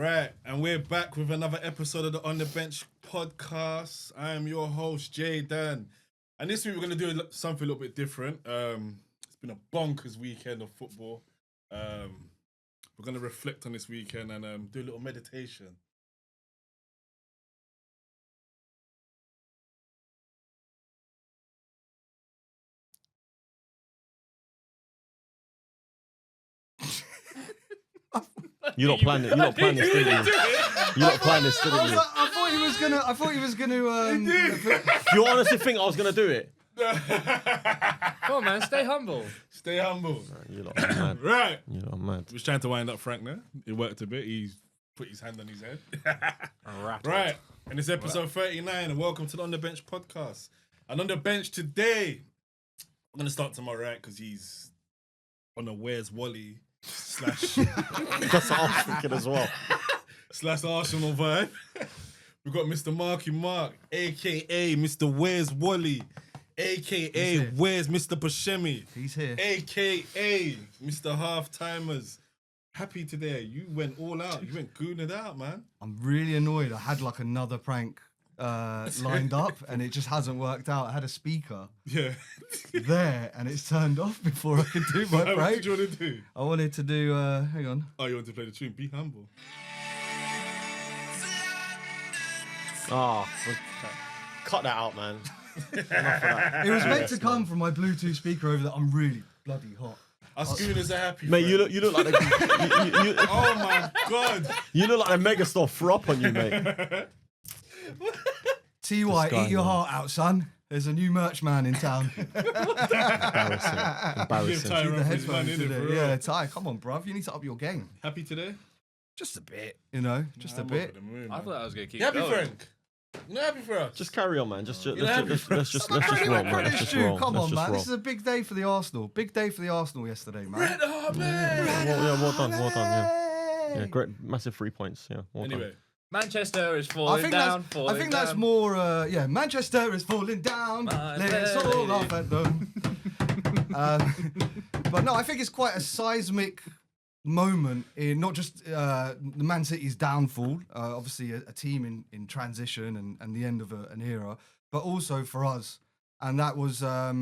Right, and we're back with another episode of the On The Bench podcast. I am your host, Jay Dan. And this week we're going to do something a little bit different. It's been a bonkers weekend of football. We're going to reflect on this weekend and do a little meditation. You're not planning this, didn't you? You're not planning this, didn't you? I thought he was gonna. You honestly think I was gonna do it? Come on, man, stay humble. Stay humble. You lot are mad. Right. You lot are mad. I was trying to wind up Frank there. It worked a bit. He's put his hand on his head. Right. And it's episode 39, and welcome to the On The Bench podcast. And on the bench today, I'm going to start tomorrow, right? Because he's on a Where's Wally / That's what I was thinking as well. / Arsenal vibe. We've got Mr. Marky Mark, a.k.a. Mr. Where's Wally, a.k.a. Where's Mr. Buscemi. He's here. A.k.a. Mr. Half-Timers. Happy today. You went all out. You went gooning it out, man. I'm really annoyed. I had like another prank lined up and it just hasn't worked out. I had a speaker there and it's turned off before I could do my prank. What did you want to do? I wanted to do, hang on. Oh, you want to play the tune? Be humble. Oh, cut that out, man. It was meant to come from my Bluetooth speaker over there. I'm really bloody hot. Us gooners are happy. Mate, you look like the, Oh my God. you look like a megastar threw up on you, mate. TY, guy, eat your man. heart out, son. There's a new merch man in town. Embarrassing. Give Ty a The run for his headphones man, innit, today. for real? Yeah, Ty, come on, bruv. You need to up your game. Happy today? Just a bit, you know, just a I'm bit. over the moon, I man. thought I was gonna keep You happy, going. Frank? You not happy for us? Just carry on, man. Let's happy just for roll, Credit man. where Let's credit's just due. roll. Come Let's on, just man. roll. This is a big day for the Arsenal. Big day for the Arsenal yesterday, man. Oh, man. Well done. Yeah, great, massive 3 points. Yeah, well done. Anyway, Manchester is I falling think down. that's more. Manchester is falling down. My Let's all belly. laugh at them. But no, I think it's quite a seismic moment in not just the Man City's downfall, obviously a team in transition and the end of an era, but also for us. And that was, what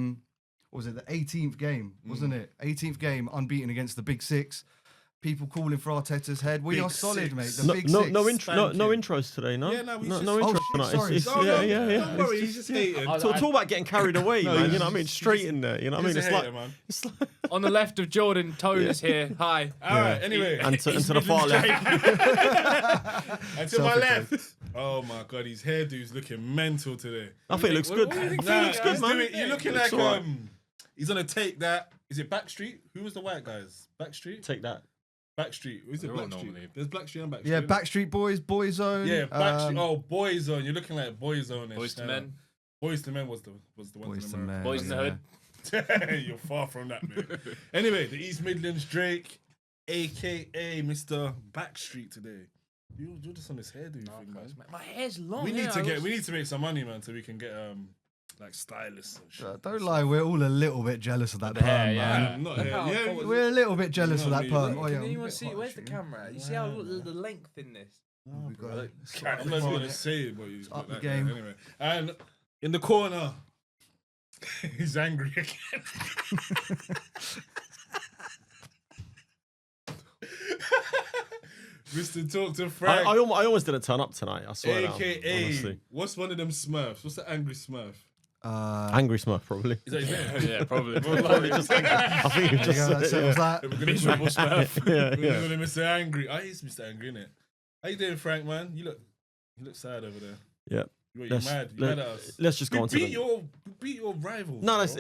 was it, the 18th game, wasn't it? 18th game, unbeaten against the Big Six. People calling for Arteta's head. We Big are solid, Six. mate. The Big No Six. intros today, no? Yeah, no, we just- no Oh, intros shit, tonight. sorry. It's, Oh, yeah. Don't worry, he's just hating. Talk about getting carried away, No, man. he's You know what I mean? just- Straight in there. You know what I mean? He's It's a like, hater, man. it's like On the left of Jordan, Tone is here. Hi. All right, anyway. and to the far left. And to my left. Oh my God, his hairdo's looking mental today. I think it looks good. What do you think? Nah, looks good, he's man. you're looking Looks like alright. he's gonna take that. Is it Backstreet? Who was the white guys? Backstreet? Take that. Backstreet. Who's it? They're all Blackstreet. normally- There's Blackstreet and Backstreet. Yeah, innit? Backstreet Boys, Boyzone. Yeah, Backstreet. Oh, Boyzone. You're looking like Boyzone. Boys to Men. Boys to Men was the one. Boys to Men. Boys in the hood. You're far from that, man. Anyway, the East Midlands Drake, aka Mr. Backstreet today. You're just on this hairdo thing, man. My hair's long. We need to make some money, man, so we can get like stylists and shit. Don't lie, we're all a little bit jealous of that The perm, hair, man. yeah. Not here. Yeah, We're a little bit jealous of that You know perm. me, Oh, right? yeah, Can I'm a anyone bit see? hot, Where's the actually. camera? You see how the length in this? We got it. I'm not gonna say it, but he's Up the that game. guy. Anyway, and in the corner, he's angry again. Mr. Talk to Frank, I almost didn't turn up tonight. I swear. now, aka honestly. what's one of them Smurfs? What's the angry Smurf? Angry Smurf, probably. Is that his name? Yeah, probably. Probably just angry. I think you There you just go, that settles that. We're gonna Miserable Smurf. yeah, We're yeah. gonna Mr. Angry. I he's Mr. Angry, innit? How you doing, Frank? Man, you look sad over there. Yeah. You're Let's- mad. You're mad at us. Let's just go We on to the. beat your rivals. No, bro.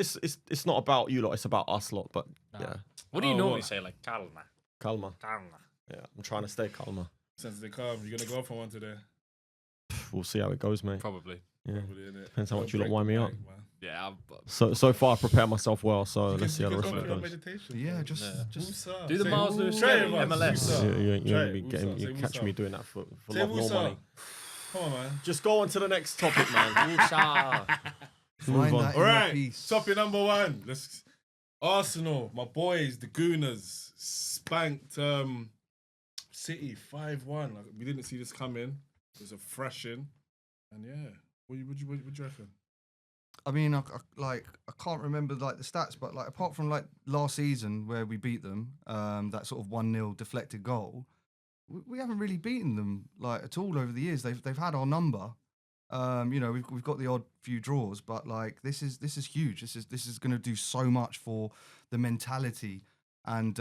it's not about you lot. It's about us lot. But yeah, What do you Oh, normally what? say? Like calma, calma. calma. Yeah, I'm trying to stay calmer. Since they come, you're gonna go for one today. We'll see how it goes, mate. Probably. Yeah. Probably, innit? Depends how much you Don't lot wind me break up. the bank, man. Yeah. So far I prepare myself well. So You let's see can- how you the can rest go of for it a goes. meditation, Yeah, bro. just Woosah. Do the Say Mars Lewis Try it, Skelly man. MLS. Woosah. You're Try gonna it. be Woosah. getting, Say you catch woosah. me doing that for Say love nor woosah. money. Come on, man. Just go on to the next topic, man. Woosah. Move Find on. that All inner right, peace. topic number one. Let's Arsenal, my boys, the Gooners, spanked City 5-1. Like, we didn't see this coming. It was a thrashing, and yeah, what do you reckon? I mean, I can't remember like the stats, but like apart from like last season where we beat them, that sort of 1-0 deflected goal, we haven't really beaten them like at all over the years. They've had our number. You know, we've got the odd few draws, but like this is huge. This is going to do so much for the mentality, and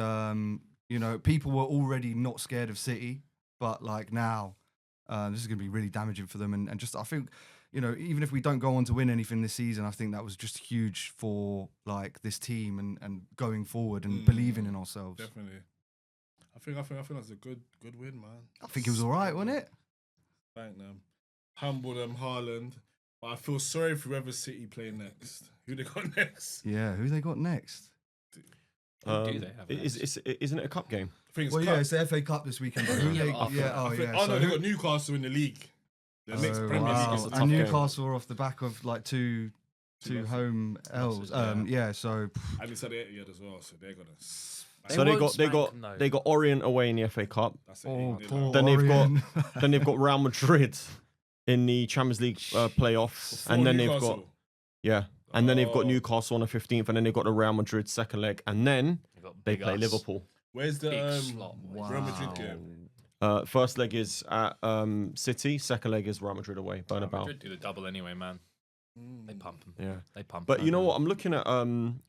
you know, people were already not scared of City, but like now, this is going to be really damaging for them. And just I think, you know, even if we don't go on to win anything this season, I think that was just huge for like this team and going forward and believing in ourselves. Definitely. I think that's a good win, man. I think it was all right, wasn't it? Thank them. Humble them, Haaland. But I feel sorry for whoever City play next. Who they got next? Yeah, who they got next? Who do they have next? Isn't it a cup game? I think it's Well, cup. yeah, it's the FA Cup this weekend. But who they, I think, yeah. no, they got Newcastle in the league. The next Premier wow. League is a tough And game. Newcastle are off the back of like two home L's. Yeah, so And it's at the Etihad as well, so they're gonna. So they got Orient away in the FA Cup. That's it. oh, They're poor like- Then they've got Real Madrid in the Champions League playoffs, Before and then Newcastle. then they've got Newcastle on the 15th, and then they've got the Real Madrid second leg, and then they play Liverpool. Where's the Big slot. Real Madrid game? First leg is at City, second leg is Real Madrid away, Bernabeu. Madrid do the double anyway, man. They pump them. Yeah. They pump. But you know what? I'm looking at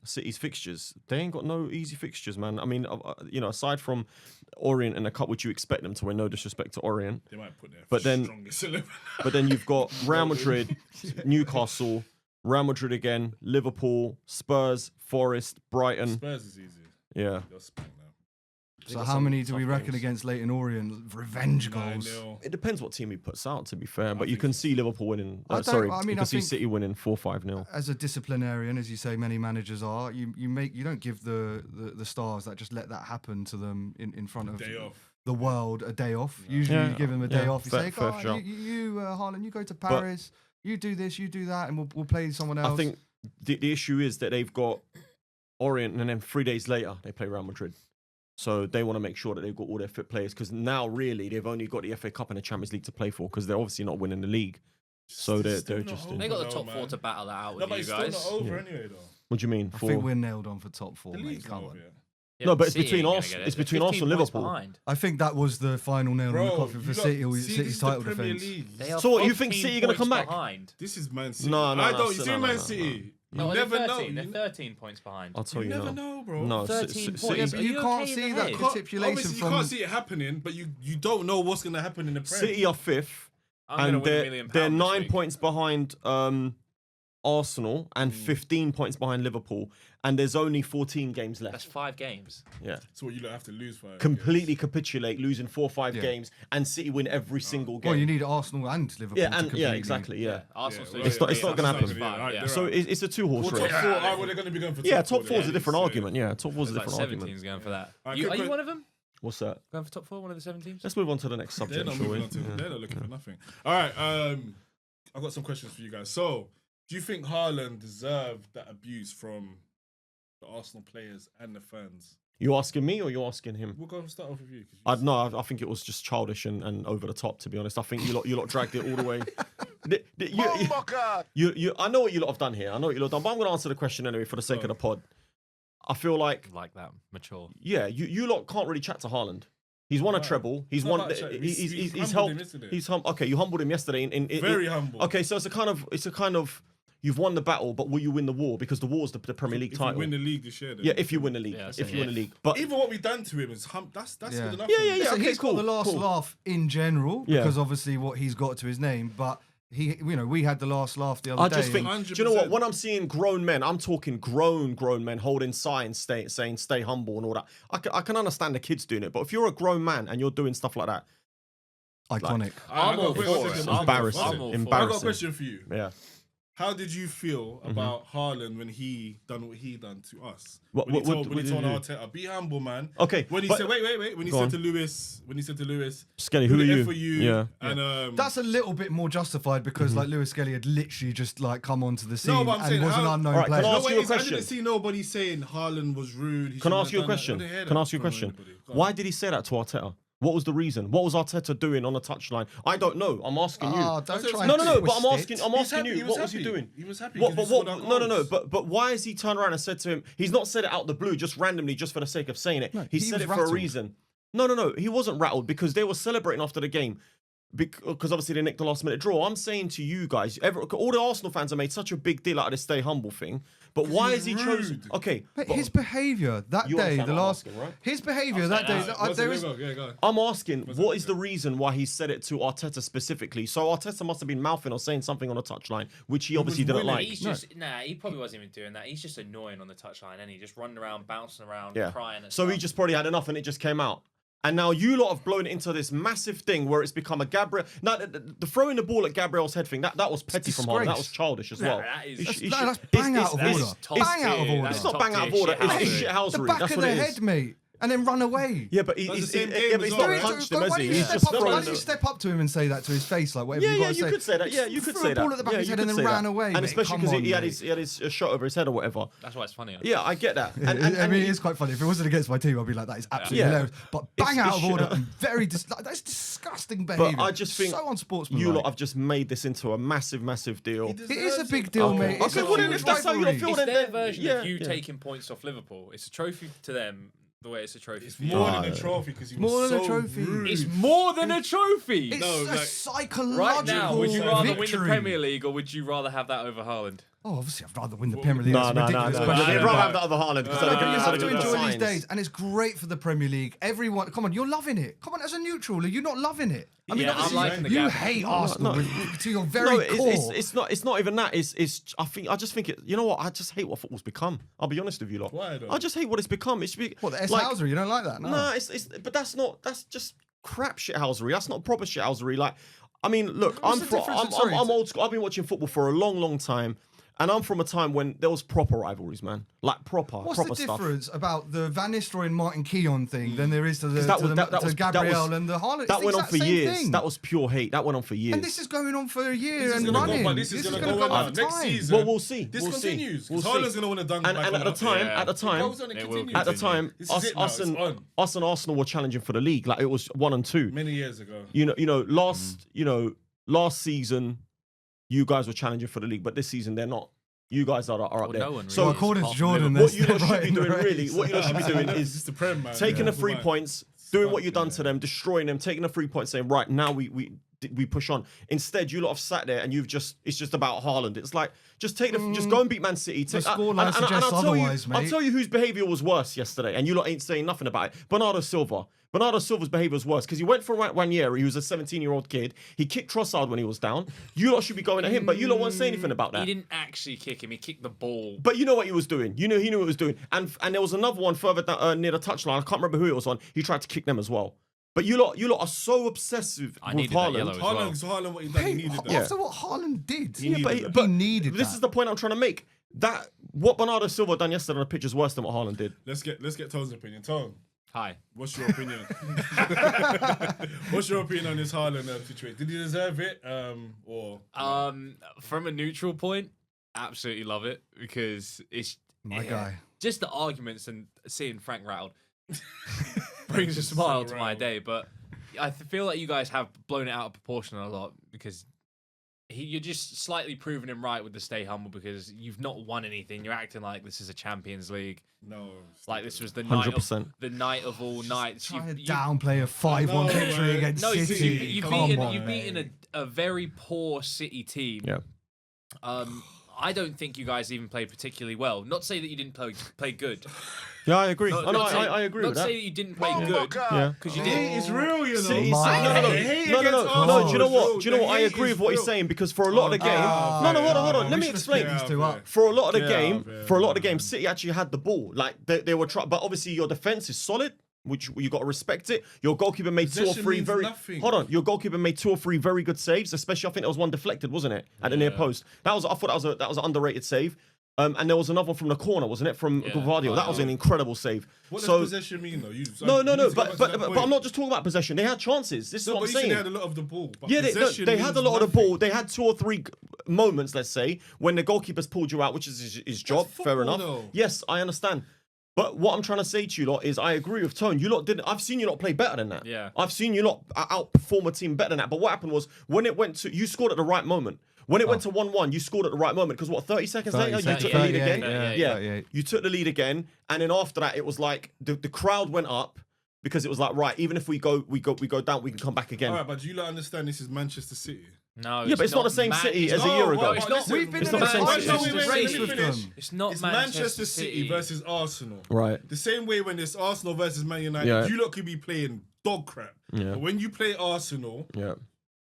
City's fixtures. They ain't got no easy fixtures, man. I mean, you know, aside from Orient and the cup, which you expect them to win, no disrespect to Orient. They might put their But then- strongest 11. But then you've got Real Madrid, Newcastle, Real Madrid again, Liverpool, Spurs, Forest, Brighton. Spurs is easy. Yeah. They'll spank now. So how many do we reckon against Leighton Orient? Revenge goals. 9-0. It depends what team he puts out, to be fair. But you can see Liverpool winning. I You can see think- City winning 4-5-0. As a disciplinarian, as you say, many managers are. You don't give the stars that just let that happen to them in front of Day off. the world a day off. Usually Yeah. you give them a day Yeah, off. You fair- say, fair "Oh, shout." you Haaland, you go to Paris. You do this, you do that, and we'll play someone else." I think the issue is that they've got Orient, and then 3 days later they play Real Madrid. So they want to make sure that they've got all their fit players, because now really they've only got the FA Cup and the Champions League to play for, because they're obviously not winning the league. So they're Still not just. over. They got the No, top man. four to battle that out No, with but you it's guys. still not over anyway, though. What do you mean? I think we're nailed on for top four, The mate. league's Come not on. over yet. Yeah, No, but it's City between ain't gonna Arsenal- get it. it's They're between 15 Arsenal and points Liverpool. behind. I think that was the final nail in the Bro, coffin for you City, got- see, City's this is the title Premier defence. League. They are So what, you think 15 City are gonna come points back? behind. This is Man City. No, I don't. You no, see no, Man no, City. No, You they're never know. 13. They're 13 points behind. I'll tell You you never now. know, bro. No, 13 points. Yeah, City's- but you Are can't okay see in the that head? capitulation Obviously, you from. can't see it happening, but you don't know what's going to happen in the Premier. City are fifth, I'm gonna and win $1 they're million they're this 9 week. points behind Arsenal and 15 points behind Liverpool, and there's only 14 games That's left. 5 games. Yeah. So what you don't have to lose for. Completely capitulate, losing 4-5 Yeah. games, and City win every single game. Well, you need Arsenal and Liverpool. yeah, to and completely. exactly, yeah. Arsenal. Yeah, City. well, It's not- it's not gonna that's happen. Yeah, right, Yeah. they're So right. it's a two-horse Well, race. top four. Well, they're going to be going for top Yeah, four. top four is a then, different so- argument. Yeah, top four is a Like different argument. 17's going for that. Alright, Are quick- you one of them? What's that? Going for top 4, one of the 7 teams? Let's move on to the next They're subject, not shall we? moving on to. Yeah. They're not looking for nothing. All right. I've got some questions for you guys. So, do you think Haaland deserved that abuse from the Arsenal players and the fans? You asking me or you asking him? We'll go and start off with you. 'Cause you I no, I think it was just childish and over the top. To be honest, I think you lot dragged it all the way. I know what you lot have done here. I know what you lot have done, but I'm going to answer the question anyway for the sake of the pod. I feel like, Like that. Mature. yeah, you lot can't really chat to Haaland. He's won a treble. He's not won. about chat. He's humbled helped. him yesterday. Okay, you humbled him yesterday. Very humble. Okay, so it's a kind of you've won the battle, but will you win the war? Because the war is the Premier League If title. you win the league this year, then Yeah, if you win the league. Yeah, if you win the if. league. But even what we've done to him is that's Yeah. good enough. Yeah, for me. yeah, Listen, okay, he's cool, got the last cool. laugh in general Yeah. because obviously what he's got to his name, but we had the last laugh the other I day. just think, and- do you know what? 100%. When I'm seeing grown men, I'm talking grown men holding signs saying stay humble and all that. I can understand the kids doing it, but if you're a grown man and you're doing stuff like that, iconic. I I'm got all a question- for one it. second, I'm one embarrassing, second. I'm all for it. I got a embarrassing. question for you. Yeah. How did you feel about Haaland when he done what he done to us? What when he told did he do? Arteta, be humble, man. Okay, When he but- said, wait. When he Go said on. to Lewis, Skelly, who are the you? F for you? Yeah. And That's a little bit more justified because like Lewis Skelly had literally just like come onto the scene No, but I'm and saying was an how- unknown Alright, can I player. ask you a I question? didn't see nobody saying Haaland was rude. Can I ask you a question? Can I ask you a question? Why Why? did he say that to Arteta? What was the reason? What was Arteta doing on the touchline? I don't know. I'm asking you. Oh, don't try No, and no, but I'm twist asking. it. I'm He's asking happy, you. What was he happy. doing? He was happy. What, 'cause he what, scored no, our no, no. goals. But why has he turned around and said to him? He's not said it out the blue, just randomly, just for the sake of saying it. No, he he said was it for a rattled. reason. No. He wasn't rattled because they were celebrating after the game. Because obviously they nicked the last minute draw. I'm saying to you guys, all the Arsenal fans have made such a big deal out of this stay humble thing. But why has he chosen? rude. Okay, But his behaviour that You day, understand the what I'm last, asking, right? his behaviour that day, there is. Go. I'm asking, it? what is the reason why he said it to Arteta specifically? So Arteta must have been mouthing or saying something on the touchline, which he obviously didn't willing. like. He's just he probably wasn't even doing that. He's just annoying on the touchline, and he just running around, bouncing around, Yeah. crying. So he just probably had enough and it just came out. And now you lot have blown it into this massive thing where it's become a Gabriel. Now, the throwing the ball at Gabriel's head thing, that was petty from Haaland. That was childish as well. that is- That's bang out of order. Bang out of order. It's not bang out of order. It's shit The housery. back That's of what the it is. head, mate. And then run away. Yeah, but That's the he's same game as he's well, not right? punched him, has Why he? don't you He's step just up? Why thrown don't you it. step up to him and say that to his face, like whatever Yeah, you yeah, got to you say? could say that. Yeah, you could Threw say a ball that. at the back Yeah, of his you head and could then say ran that. away. And mate. especially Come because on, he had mate. his shot over his head or whatever. That's why it's funny. Yeah, I get that. I And mean, it is quite funny. If it wasn't against my team, I'd be like, that is absolutely Yeah. hilarious. But bang It's- out of it's order shit. and very that's disgusting behaviour. But I just think so unsportsmanlike. you lot have just made this into a massive, massive deal. It is a big deal, mate. It's Okay, a well then huge if that's how you rivalry. feel, It's then their version yeah, of you yeah. taking points off Liverpool. It's a trophy to them the way it's a trophy It's for you. more than a trophy because he was More than a so trophy. rude. It's more than a trophy. It's No, a like- psychological Right now, would you rather win the victory. Premier League or would you rather have that over Haaland? Oh, obviously, I'd rather win the Premier League. No, It's no, no, ridiculous no. question. They'd no, rather no. have that other Haaland because No, they're but going you to have to get the enjoy these signs. days, and it's great for the Premier League. Everyone, come on, you're loving it. Come on, as a neutral, are you not loving it? I mean, Yeah, I'm obviously, liking the you gap. hate Arsenal to your very No, core. it's not even that. I just think it. You know what? I just hate what football's become. I'll be honest with you lot. Why though? I just hate what it's become. It's What, the like, S-Housery? You don't like that? No. Nah, but that's just crap shithousery. That's not proper shithousery. Like, I mean, look, What's the difference? Sorry, I'm old school. I've been watching football for a long, long time. And I'm from a time when there was proper rivalries, man. Like proper What's stuff. the difference about the Van Nistelrooy and Martin Keown thing than there is to the, 'Cause that to was- the that to was- Gabriel and the Haaland? That It's went the on for exact same years. thing. That was pure hate. That went on for years. And this is going on for a year This is and gonna running. go, but this is gonna go go on for next time. season. Well, we'll see. This We'll see. continues. We'll Because see. Haaland's gonna win a dunk. And at the time, Yeah. at the It time, goes on, it It will continues. at the time, This is it now, us it's on. and Arsenal were challenging for the league. Like it was 1 and 2. Many years ago. Last season, you guys were challenging for the league, but this season they're not. You guys are up Well, there. no one So Well, really according to apart from Jordan, Liverpool. what you lot should right be in the doing race. really, what you lot should be doing It's is the Prem, man. taking Yeah. the 3 points, doing what you've done to them, destroying them, taking the 3 points, saying right now we push on. Instead, you lot have sat there and it's just about Haaland. It's like just go and beat Man City. The scoreline suggests otherwise, I'll mate. tell you whose behaviour was worse yesterday, and you lot ain't saying nothing about it. Bernardo Silva. Bernardo Silva's behaviour was worse because he went for Nwaneri. He was a 17-year-old kid. He kicked Trossard when he was down. You lot should be going at him, but you lot won't say anything about that. He didn't actually kick him. He kicked the ball. But you know what he was doing. You know he knew what he was doing. And there was another one further down, near the touchline. I can't remember who it was on. He tried to kick them as well. But you lot are so obsessive I with needed that yellow Haaland. as well. Haaland, what he done, he needed that. After what Haaland did, He needed that. but he needed this that. is the point I'm trying to make. That what Bernardo Silva done yesterday on the pitch is worse than what Haaland did. Let's get Tone's opinion. Tone, Hi. what's your opinion? What's your opinion on this Haaland situation? Did he deserve it? Or From a neutral point, absolutely love it because it's My guy. Just the arguments and seeing Frank rattled brings a smile to my rattled. day. But I feel like you guys have blown it out of proportion a lot because you're just slightly proving him right with the stay humble because you've not won anything. You're acting like this is a Champions League. no? Like this was the 100%. night of all nights. Trying to downplay a 5-1 I know, victory man. against No, City. you've Come beaten, on, you've mate. beaten a very poor City team. Yeah. I don't think you guys even played particularly well. Not to say that you didn't play good. Yeah, I agree. Not, Oh, no, not to say- I agree not with to say that. that you didn't play good. Yeah. Because you Hate did. is real, you know. City, My no, hate no. against Do Arsenal you know is what? real. Do you know what? The I hate agree is with what he's real. saying because for a lot of the game, God. hold on. We Let me should have explain. split these two up. For a lot of the Get game, out, yeah. for a lot of the game, City actually had the ball. Like they were trying, but obviously your defense is solid, which you got to respect it. Your goalkeeper made two or Possession three means very. nothing. Hold on, your goalkeeper made 2 or 3 very good saves. Especially, I think there was one deflected, wasn't it, at the near post? I thought that was an underrated save. And there was another one from the corner, wasn't it, from Guardio? That was an incredible save. What so, does possession mean, though? No, but I'm not just talking about possession. They had chances. This is No, what but I'm you said saying. they had a lot of the ball. But Yeah, possession they had a means lot of the nothing. ball. They had 2 or 3 moments, let's say, when the goalkeeper's pulled you out, which is his job. Fair football, enough. though. Yes, I understand. But what I'm trying to say to you lot is, I agree with Tone. You lot didn't. I've seen you lot play better than that. Yeah. I've seen you lot outperform a team better than that. But what happened was when it went to, you scored at the right moment. When it went to 1-1, you scored at the right moment because 30 seconds 30 later, seconds, you took the lead 38, again. yeah, Yeah, 38. you took the lead again, and then after that, it was like the crowd went up because it was like, right, even if we go down, we can come back again. All right, but do you lot understand this is Manchester City? No, Yeah, but it's not the same City as a year ago. It's not. listen, We've been It's in not a the same fight City. Wait, with let me them. finish. It's not It's Manchester City versus Arsenal. Right. The same way when it's Arsenal versus Man United, Yeah. you lot could be playing dog crap. Yeah. But when you play Arsenal, Yeah.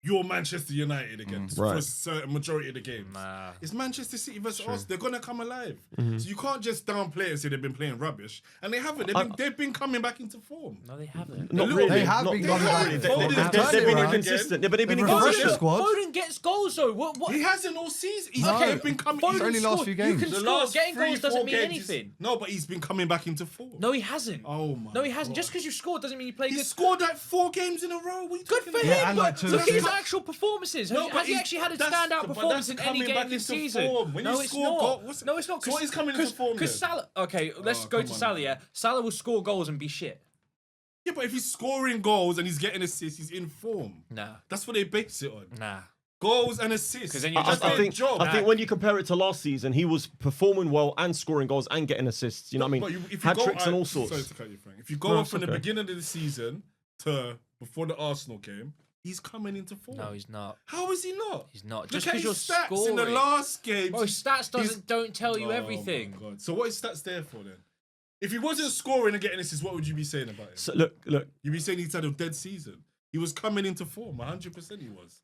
you're Manchester United again for a Right. certain majority of the games. Nah. It's Manchester City versus Arsenal. They're gonna come alive. So you can't just downplay and say they've been playing rubbish, and they haven't. They've been coming back into form. No, they haven't. Not little really. They have not, been not coming back. really. Foden They've has been turned it around inconsistent. Yeah, but they've been They've refreshed inconsistent. the squad. Foden gets goals though. What? He hasn't all season. He's No. been coming. Foden It's only last scored. few You games. can The score. Getting goals 3-4 doesn't mean games, anything. No, but he's been coming back into form. No, he hasn't. Oh my. No, he hasn't. God. Just because you scored doesn't mean you play He good. scored like 4 games in a row. What are you Good talking for about? him. and But like two look at his assists. actual performances. No, Has he he's- actually had a that's- standout but performance that's in any coming game back this into season? form. When no, you it's score not. goal- what's- No, it's not. so what is coming into form Because then? Salah. Okay, let's Oh, go come to on Salah. now. Yeah, Salah will score goals and be shit. Yeah, but if he's scoring goals and he's getting assists, he's in form. Nah, That's what they base it on. nah. Goals and assists. 'Cause then you I, just I their think job. I think when you compare it to last season, he was performing well and scoring goals and getting assists. You know what I But mean? if you Hat go- tricks and all sorts. Sorry to cut you, Frank. If you go No, up it's from the okay. beginning of the season to before the Arsenal game, he's coming into form. No, he's not. How is he not? He's not. Look Just at because his you're stats scoring. in the last game. Bro, stats He's- don't tell you Oh, everything. my God. So what is stats there for then? If he wasn't scoring and getting assists, what would you be saying about him? So look, You'd be saying he's had a dead season. He was coming into form. 100% he was.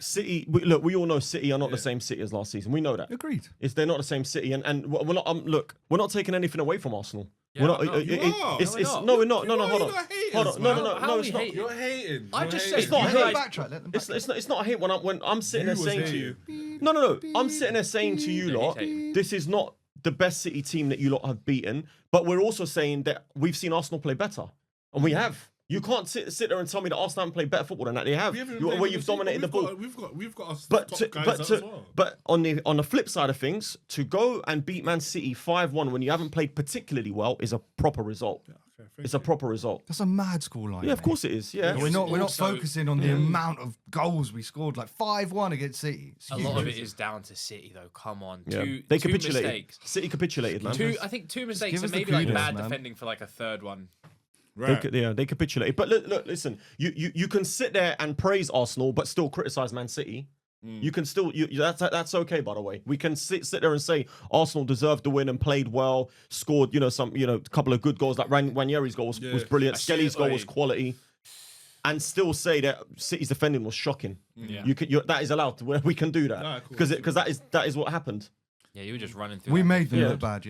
City. We all know City are not the Yeah. same City as last season. We know that. Agreed. They're not the same City, and we're not. Look, we're not taking anything away from Arsenal. Yeah, we're not. no, you are. No, we're not. No, You hold are on. haters, Hold on. man. No, How are it's we not. hating? You're hating. I You're just hating. said It's not you hate. guys- Backtrack. Let them backtrack. It's not a hate when I'm sitting there You was saying to hating. you. No. I'm sitting there saying to you Yeah, lot, he's hating. this is not the best City team that you lot have beaten. But we're also saying that we've seen Arsenal play better, and we have. You can't sit there and tell me that Arsenal haven't played better football than that. They have. We haven't Where played you've with the dominated the team, ball. We've got our But top to, guys but out to, as well. but on the flip side of things, to go and beat Man City 5-1 when you haven't played particularly well is a proper result. Okay, thank It's a proper result. That's a mad scoreline. Yeah, of mate. course it is. Yeah. We're not Also- focusing on the amount of goals we scored, like 5-1 against City. It's A lot of huge. it is down to City, though. Come on, Yeah. two They two capitulated. mistakes. City capitulated, man. I think two mistakes give and us the maybe like kudos, bad man. defending for like a third one. Right. They capitulated. But look, listen. You can sit there and praise Arsenal, but still criticize Man City. You can still that's okay. By the way, we can sit there and say Arsenal deserved the win and played well, scored a couple of good goals. Like Nwaneri's goal was brilliant. Skelly's goal was quality, and still say that City's defending was shocking. Yeah. That is allowed. We can do Nah, that cool. because that is what happened. Yeah, you were just running through. We that. made them Yeah. look bad,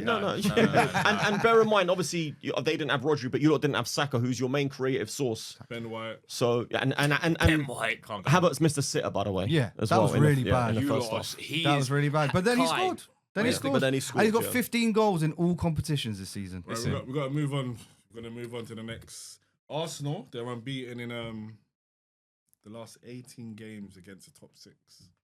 No. And bear in mind, obviously, they didn't have Rodri, but you lot didn't have Saka, who's your main creative source. Ben White. So and Ben White, calm down. Havertz missed a sitter, by the way. Yeah, as that well was in the- really yeah, bad. in the You first lost. half. That was really bad. But then he Kai. scored. Then he Yeah, scored. but then he And scored, he got yeah. 15 goals in all competitions this season. Right, we got to move on. We're going to move on to the next. Arsenal, they're unbeaten in the last 18 games against the top 6.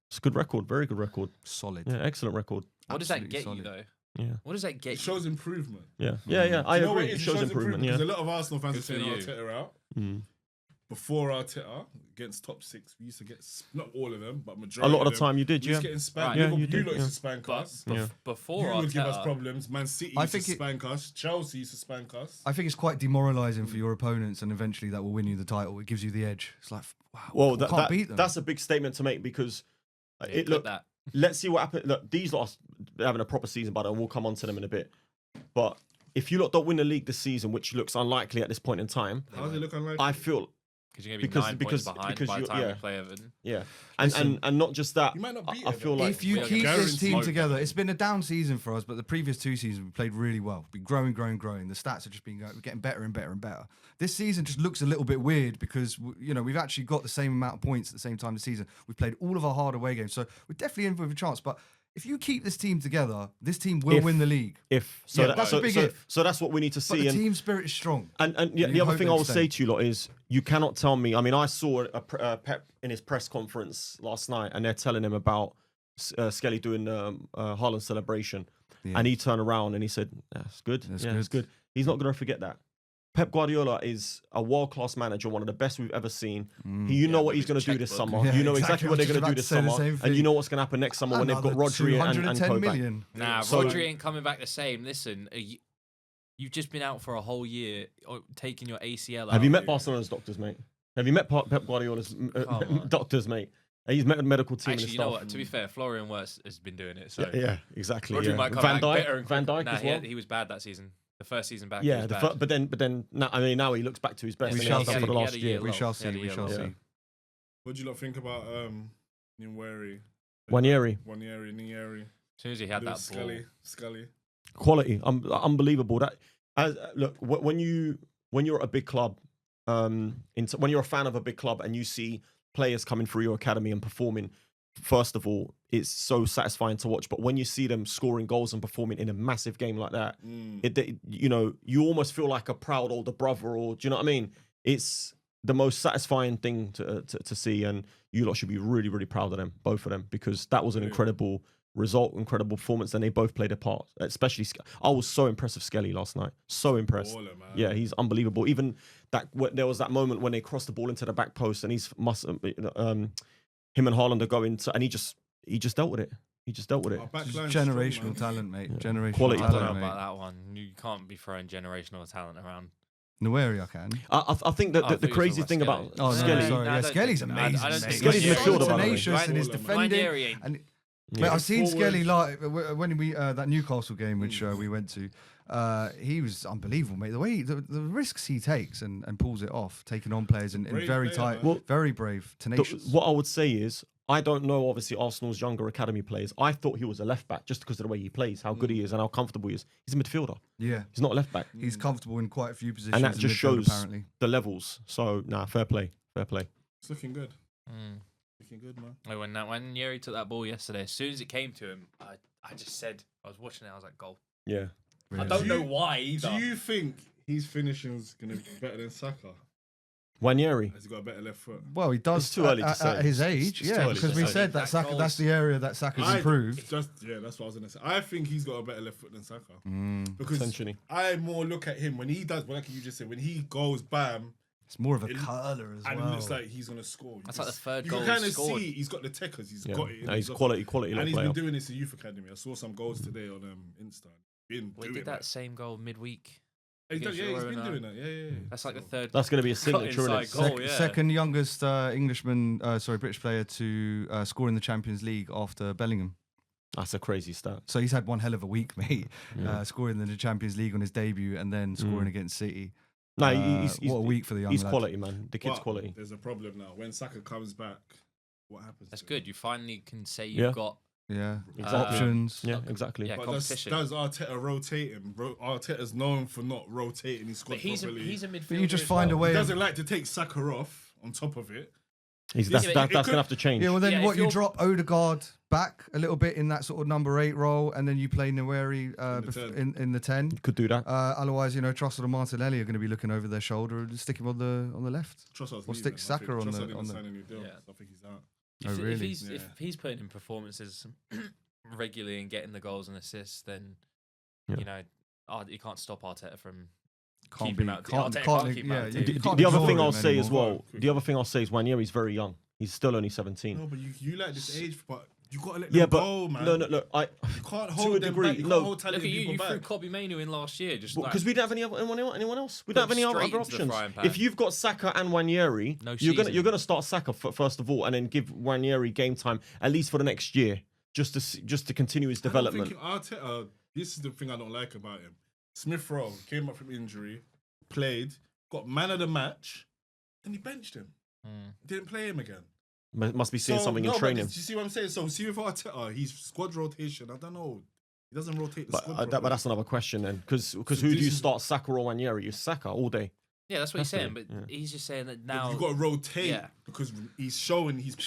It's a good record, very good record. Solid. Yeah, excellent record. What does that Absolutely get solid. you though? Yeah. What does that get It you? shows improvement. Yeah, I Do you know what agree. it It is? shows improvement. Because Yeah. a lot of Arsenal fans Good are saying for you. Arteta out. Mm. Before Arteta, against top 6, we used to get, not all of them, but A majority lot of the them, time you did, we used yeah. to get spanked. Right. Yeah, Liverpool, you did, lot used yeah. to spank But us. before You would give us Arteta, problems. Man City I used to think it- spank us. Chelsea used to spank us. I think it's quite demoralising for your opponents, and eventually that will win you the title. It gives you the edge. It's like, wow, Well, we can't beat them. that's a big statement to make because Yeah, look, that. let's see what happens. Look, these lot are having a proper season, but we'll come on to them in a bit. But if you lot don't win the league this season, which looks unlikely at this point in time, How does it look unlikely? I feel Because you're going to be because- 9 because- points behind because by the you- time yeah. we play Everton. yeah, and not just that. You might not beat I it, feel though. like if you we are keep this guaranteed team smoke. together, it's been a down season for us, but the previous 2 seasons we played really well. We've been growing. The stats have just been we're getting better and better and better. This season just looks a little bit weird because we've actually got the same amount of points at the same time this season. We've played all of our hard away games, so we're definitely in with a chance. But if you keep this team together, this team will If- win the league. That's a big if. So that's what we need to But see. the And team spirit is strong. And yeah, You the other hope thing they I will say extend. to you lot is you cannot tell me. I mean, I saw Pep in his press conference last night, and they're telling him about Skelly doing Haaland celebration. and he turned around and he said, "That's good. It's good." He's not going to forget that. Pep Guardiola is a world-class manager, one of the best we've ever seen. You know what he's going to do this summer. Yeah, you know exactly what they're going to do this summer, and you know what's going to happen next summer when they've got Rodri and Co. back. Nah, Rodri ain't coming back the same. Listen, you've just been out for a whole year, taking your ACL out. Have you met Barcelona's doctors, mate? Have you met Pep Guardiola's doctors, mate? He's met a medical team. Actually, and you know stuff. what? To be fair, Florian Wirtz has been doing it. So Yeah, exactly. Rodri might come back bitter. Van Dijk Nah, as well. he was bad that season. The first season back. Yeah, he was bad. but then now he looks back to his best. We and shall he's done see. for the He had last a year. year We shall low. see. We Yeah. shall see. What do you lot think about Nwaneri? Wanyeri, Nwaneri. As soon as he had that ball, Scully. quality, unbelievable. Look, when you're at a big club, when you're a fan of a big club and you see players coming through your academy and performing, first of all, it's so satisfying to watch. But when you see them scoring goals and performing in a massive game like that, you almost feel like a proud older brother, or do you know what I mean? It's the most satisfying thing to see, and you lot should be really, really proud of them, both of them, because that was an incredible result, incredible performance, and they both played a part. Especially, I was so impressed with Skelly last night. So impressed. Baller, man. Yeah, he's unbelievable. Even there was that moment when they crossed the ball into the back post, and him and Haaland are going to, and he just dealt with it. He just dealt with it. Generational talent, mate. Generational Quality I don't know talent, mate. about that one. You can't be throwing generational talent around. Nwaneri, I can. I think that the crazy thing about Oh, no, Skelly, sorry. No, I Yeah, don't Skelly's think so. amazing. I don't mate. think Skelly's He's midfielder, by the way. tenacious and his Baller, man. defending. Nwaneri ain't- And Yeah. mate, I've seen Forward. Skelly like when we that Newcastle game which we went to. He was unbelievable, mate. The way the risks he takes and pulls it off, taking on players in Brave very player, tight, man. very brave, tenacious. what I would say is, I don't know, obviously, Arsenal's younger academy players. I thought he was a left back just because of the way he plays, how good he is, and how comfortable he is. He's a midfielder. Yeah, He's not a left back. he's comfortable in quite a few positions, And that in just midfield, shows apparently. the levels. So, fair play. Fair play. It's looking good. Mm. Looking good, man. Like when Nwaneri took that ball yesterday, as soon as it came to him, I just said, I was watching it, I was like, goal. Yeah. I don't Do know you- why either. Do you think his finishing's going to be better than Saka? Wanyeri. Has he got a better left foot? Well, he does It's too early to at say. his age, It's too yeah, early because to we say. said that That Saka. goal's- That's the area that Saka's improved. That's what I was going to say. I think he's got a better left foot than Saka. Because Essentially. I more look at him when he does, like you just said, when he goes bam, It's more of a It- curler as and well. it looks like he's going to score. That's like the third you goal can kind he's of scored. see he's got the techers. He's Yeah. got it. No, he's He's quality and little he's player. been doing this in youth academy. I saw some goals today on Insta. Been We doing did that it. same goal midweek. He's against been Euro doing and, that. Yeah. That's like the third. That's going to be a cut signature, inside innit? goal, yeah. Second youngest Englishman, British player to score in the Champions League after Bellingham. That's a crazy stat. So he's had one hell of a week, mate. Yeah. Scoring in the Champions League on his debut and then scoring against City. No, What a week for the young he's lad. quality, man. The kid's But quality. There's a problem now. When Saka comes back, what happens? That's to him? good. You finally can say Yeah. you've got. Yeah, Exactly. options. Yeah, exactly. Yeah, But competition. does Arteta rotate him? Arteta's known for not rotating his squad But he's properly. a midfielder. But you just as find well. a way He of... doesn't like to take Saka off on top of it. That's Yeah, but going to have to change. Yeah, well then Yeah, what, if you you're- drop Odegaard back a little bit in that sort of number 8 role and then you play Nwaneri in the 10. Could do that. Otherwise, Trossard and Martinelli are going to be looking over their shoulder and stick him on the left. Trossard's We'll leaving. stick Saka on the- on the- sign a new deal. Yeah. So I think he's out. Oh, If really? he's Yeah. if he's putting in performances regularly and getting the goals and assists, then Yeah. you can't stop Arteta from Can't keep be, him out. can't, Arteta can't, can't keep him yeah, out. you You can't The other ignore thing him I'll say as anymore. well, the other thing I'll say is Wanyeri's very young. He's still only 17. No, but you like this age, but you got to let Yeah, them but go, man. no, look, You can't hold to a them degree, back. You no. can't hold Look talented at you. people You threw back. Kobbie Mainoo in last year. Just because we don't have anyone else. We Put don't have any him other straight into the options. frying pan. If you've got Saka and Wanyeri, No you're seasoning. gonna start Saka first of all, and then give Wanyeri game time at least for the next year, just to continue his development. I don't think Arteta, this is the thing I don't like about him. Smith Rowe came up from injury, played, got man of the match, then he benched him. Didn't play him again. Must be seeing something in but training. Do you see what I'm saying? So see with Arteta, he's squad rotation. I don't know. He doesn't rotate the But, squad. but properly. that's another question then, because who do this you is- start, Saka or Wanyeri? You Saka all day. Yeah, that's what he's saying. Definitely, But he's just saying that now. You've got to rotate Yeah. because he's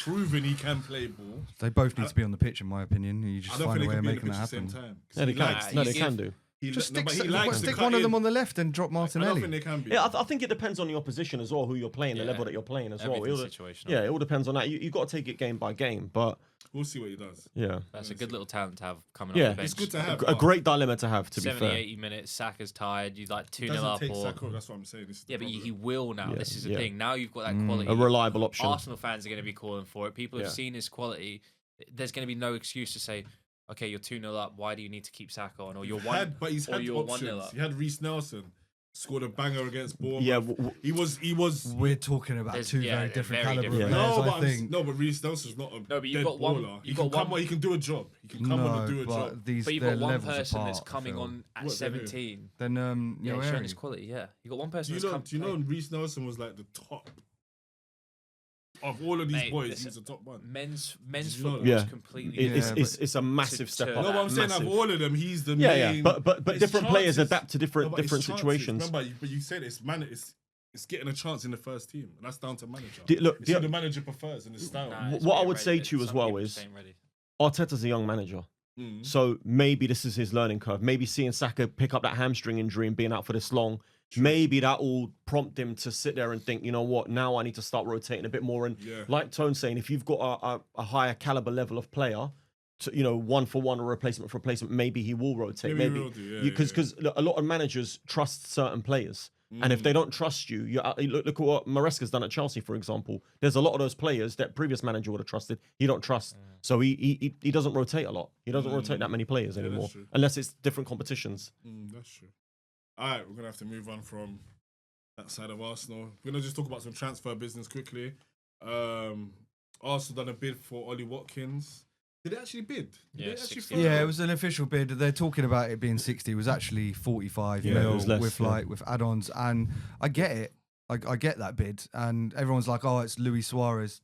proven he can play ball. They both need to be on the pitch, in my opinion. You I just don't find think a they way can of be in the making pitch that at the same happen. time. Yeah, they Nah, can. No, you they give- can do. Just but stick, he likes to stick cut one of in. them on the left and drop I don't Martinelli. think they can be. Yeah, I think it depends on the opposition as well, who you're playing, the Yeah. level that you're playing as well. Everything's situational. Yeah, it all depends on that. You got to take it game by game, but We'll see what he does. yeah, That's a good little talent to have coming Yeah. off the bench. It's good to have. a great dilemma to have. To 70, be fair, 80 minutes, Saka's tired, you like 2-0 Doesn't up take or... Saka, that's what I'm saying. This is the Yeah, but problem. he will now. Yeah, This is the yeah. thing. Now you've got that quality. a reliable option. Arsenal fans are going to be calling for it. People have Yeah. seen his quality. There's going to be no excuse to say, okay, you're 2-0 up. Why do you need to keep Saka on? Or you're He's or had you're 1-0 options. up. He had Reece Nelson. Scored a banger against Bournemouth. Yeah, he was. We're talking about There's- two yeah, very different very caliber different. players, No, I think. but Reece Nelson's not a No, but you've dead got one- baller. you've got come one- on, he can do a job. He can come on and do a but job. these But you've they're got one levels person apart, that's coming I feel. on at What, they're who? 17. Then Yeah, he's showing his Nwaneri. quality, yeah. You got one person Do you that's know? come Do you know? Reece Nelson was like the top of all of these Mate, boys. listen, He was the top one. men's Did you know football that? Yeah. is completely It- different. it's a massive to- step to- up. No, but I'm saying Massive. of all of them, he's the Yeah, main. yeah, but it's different players chances. adapt to different No, but it's chances. situations. Remember, but you said it's getting a chance in the first team, and that's down to manager. Look, It's who the manager prefers and his style. Nah, it's what I getting would ready, say but to you as some well people is- just ain't ready. Arteta's a young manager. Mm. So maybe this is his learning curve. Maybe seeing Saka pick up that hamstring injury and being out for this long, maybe that will prompt him to sit there and think, you know what, now I need to start rotating a bit more. And Yeah. like Tone's saying, if you've got a higher caliber level of player, to, you know, 1-for-1 or replacement for replacement, maybe he will rotate. Maybe he will do, yeah, because a lot of managers trust certain players. And if they don't trust you, look at what Maresca's done at Chelsea, for example. There's a lot of those players that previous manager would have trusted. He don't trust, so he doesn't rotate a lot. He doesn't rotate that many players Yeah, that's anymore, true. unless it's different competitions. That's true. All right, we're gonna have to move on from that side of Arsenal. We're gonna just talk about some transfer business quickly. Arsenal done a bid for Ollie Watkins. Did they actually bid? Did Yeah, they actually 60. throw Yeah, out- it was an official bid. They're talking about it being 60. It was actually 45 Yeah, it mil was less, with yeah. with add-ons, and I get it. I get that bid, and everyone's like, "Oh, it's Luis Suarez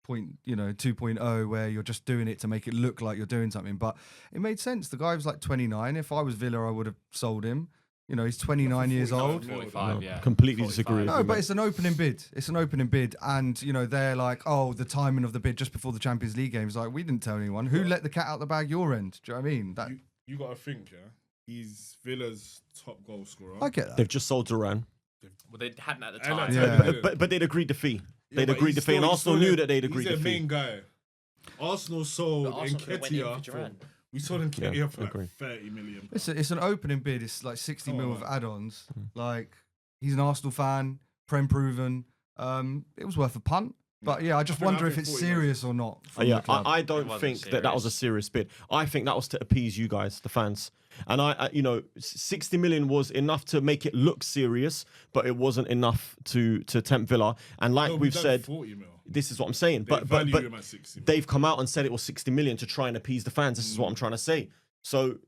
2.0, where you're just doing it to make it look like you're doing something." But it made sense. The guy was like 29. If I was Villa, I would have sold him. You know, he's 29 years 45 old. mil. 45, No, yeah. completely 45. disagree. No, but it's an opening bid. It's an opening bid, and you know they're like, "Oh, the timing of the bid just before the Champions League games." Like, we didn't tell anyone. Who let the cat out the bag? Your end. Do you know what I mean? That You gotta think, yeah. He's Villa's top goal scorer. I get that. They've just sold Duran, Well, they hadn't at the I like time. that. Yeah. but they'd agreed the fee. Yeah, They'd but agreed he's the fee, and still- Arsenal he's knew still that they'd he's agreed their the fee. main guy. Arsenal sold But Arsenal could've went in Nketiah. for Duran. We sold Nketiah Yeah, for like agree. 30 million. It's an opening bid. It's like 60 mil with on. add-ons. Like, he's an Arsenal fan, Prem proven. It was worth a punt. But yeah, I just I wonder think if it's 40 serious or not. From Yeah, the club. I It don't wasn't think that was a serious bid. I think that was to appease you guys, the fans. And I 60 million was enough to make it look serious, but it wasn't enough to tempt Villa. And like No, we've done said, 40 mil. this is what I'm saying. They But value him at 60 mil. they've come out and said it was 60 million to try and appease the fans. This is what I'm trying to say. So,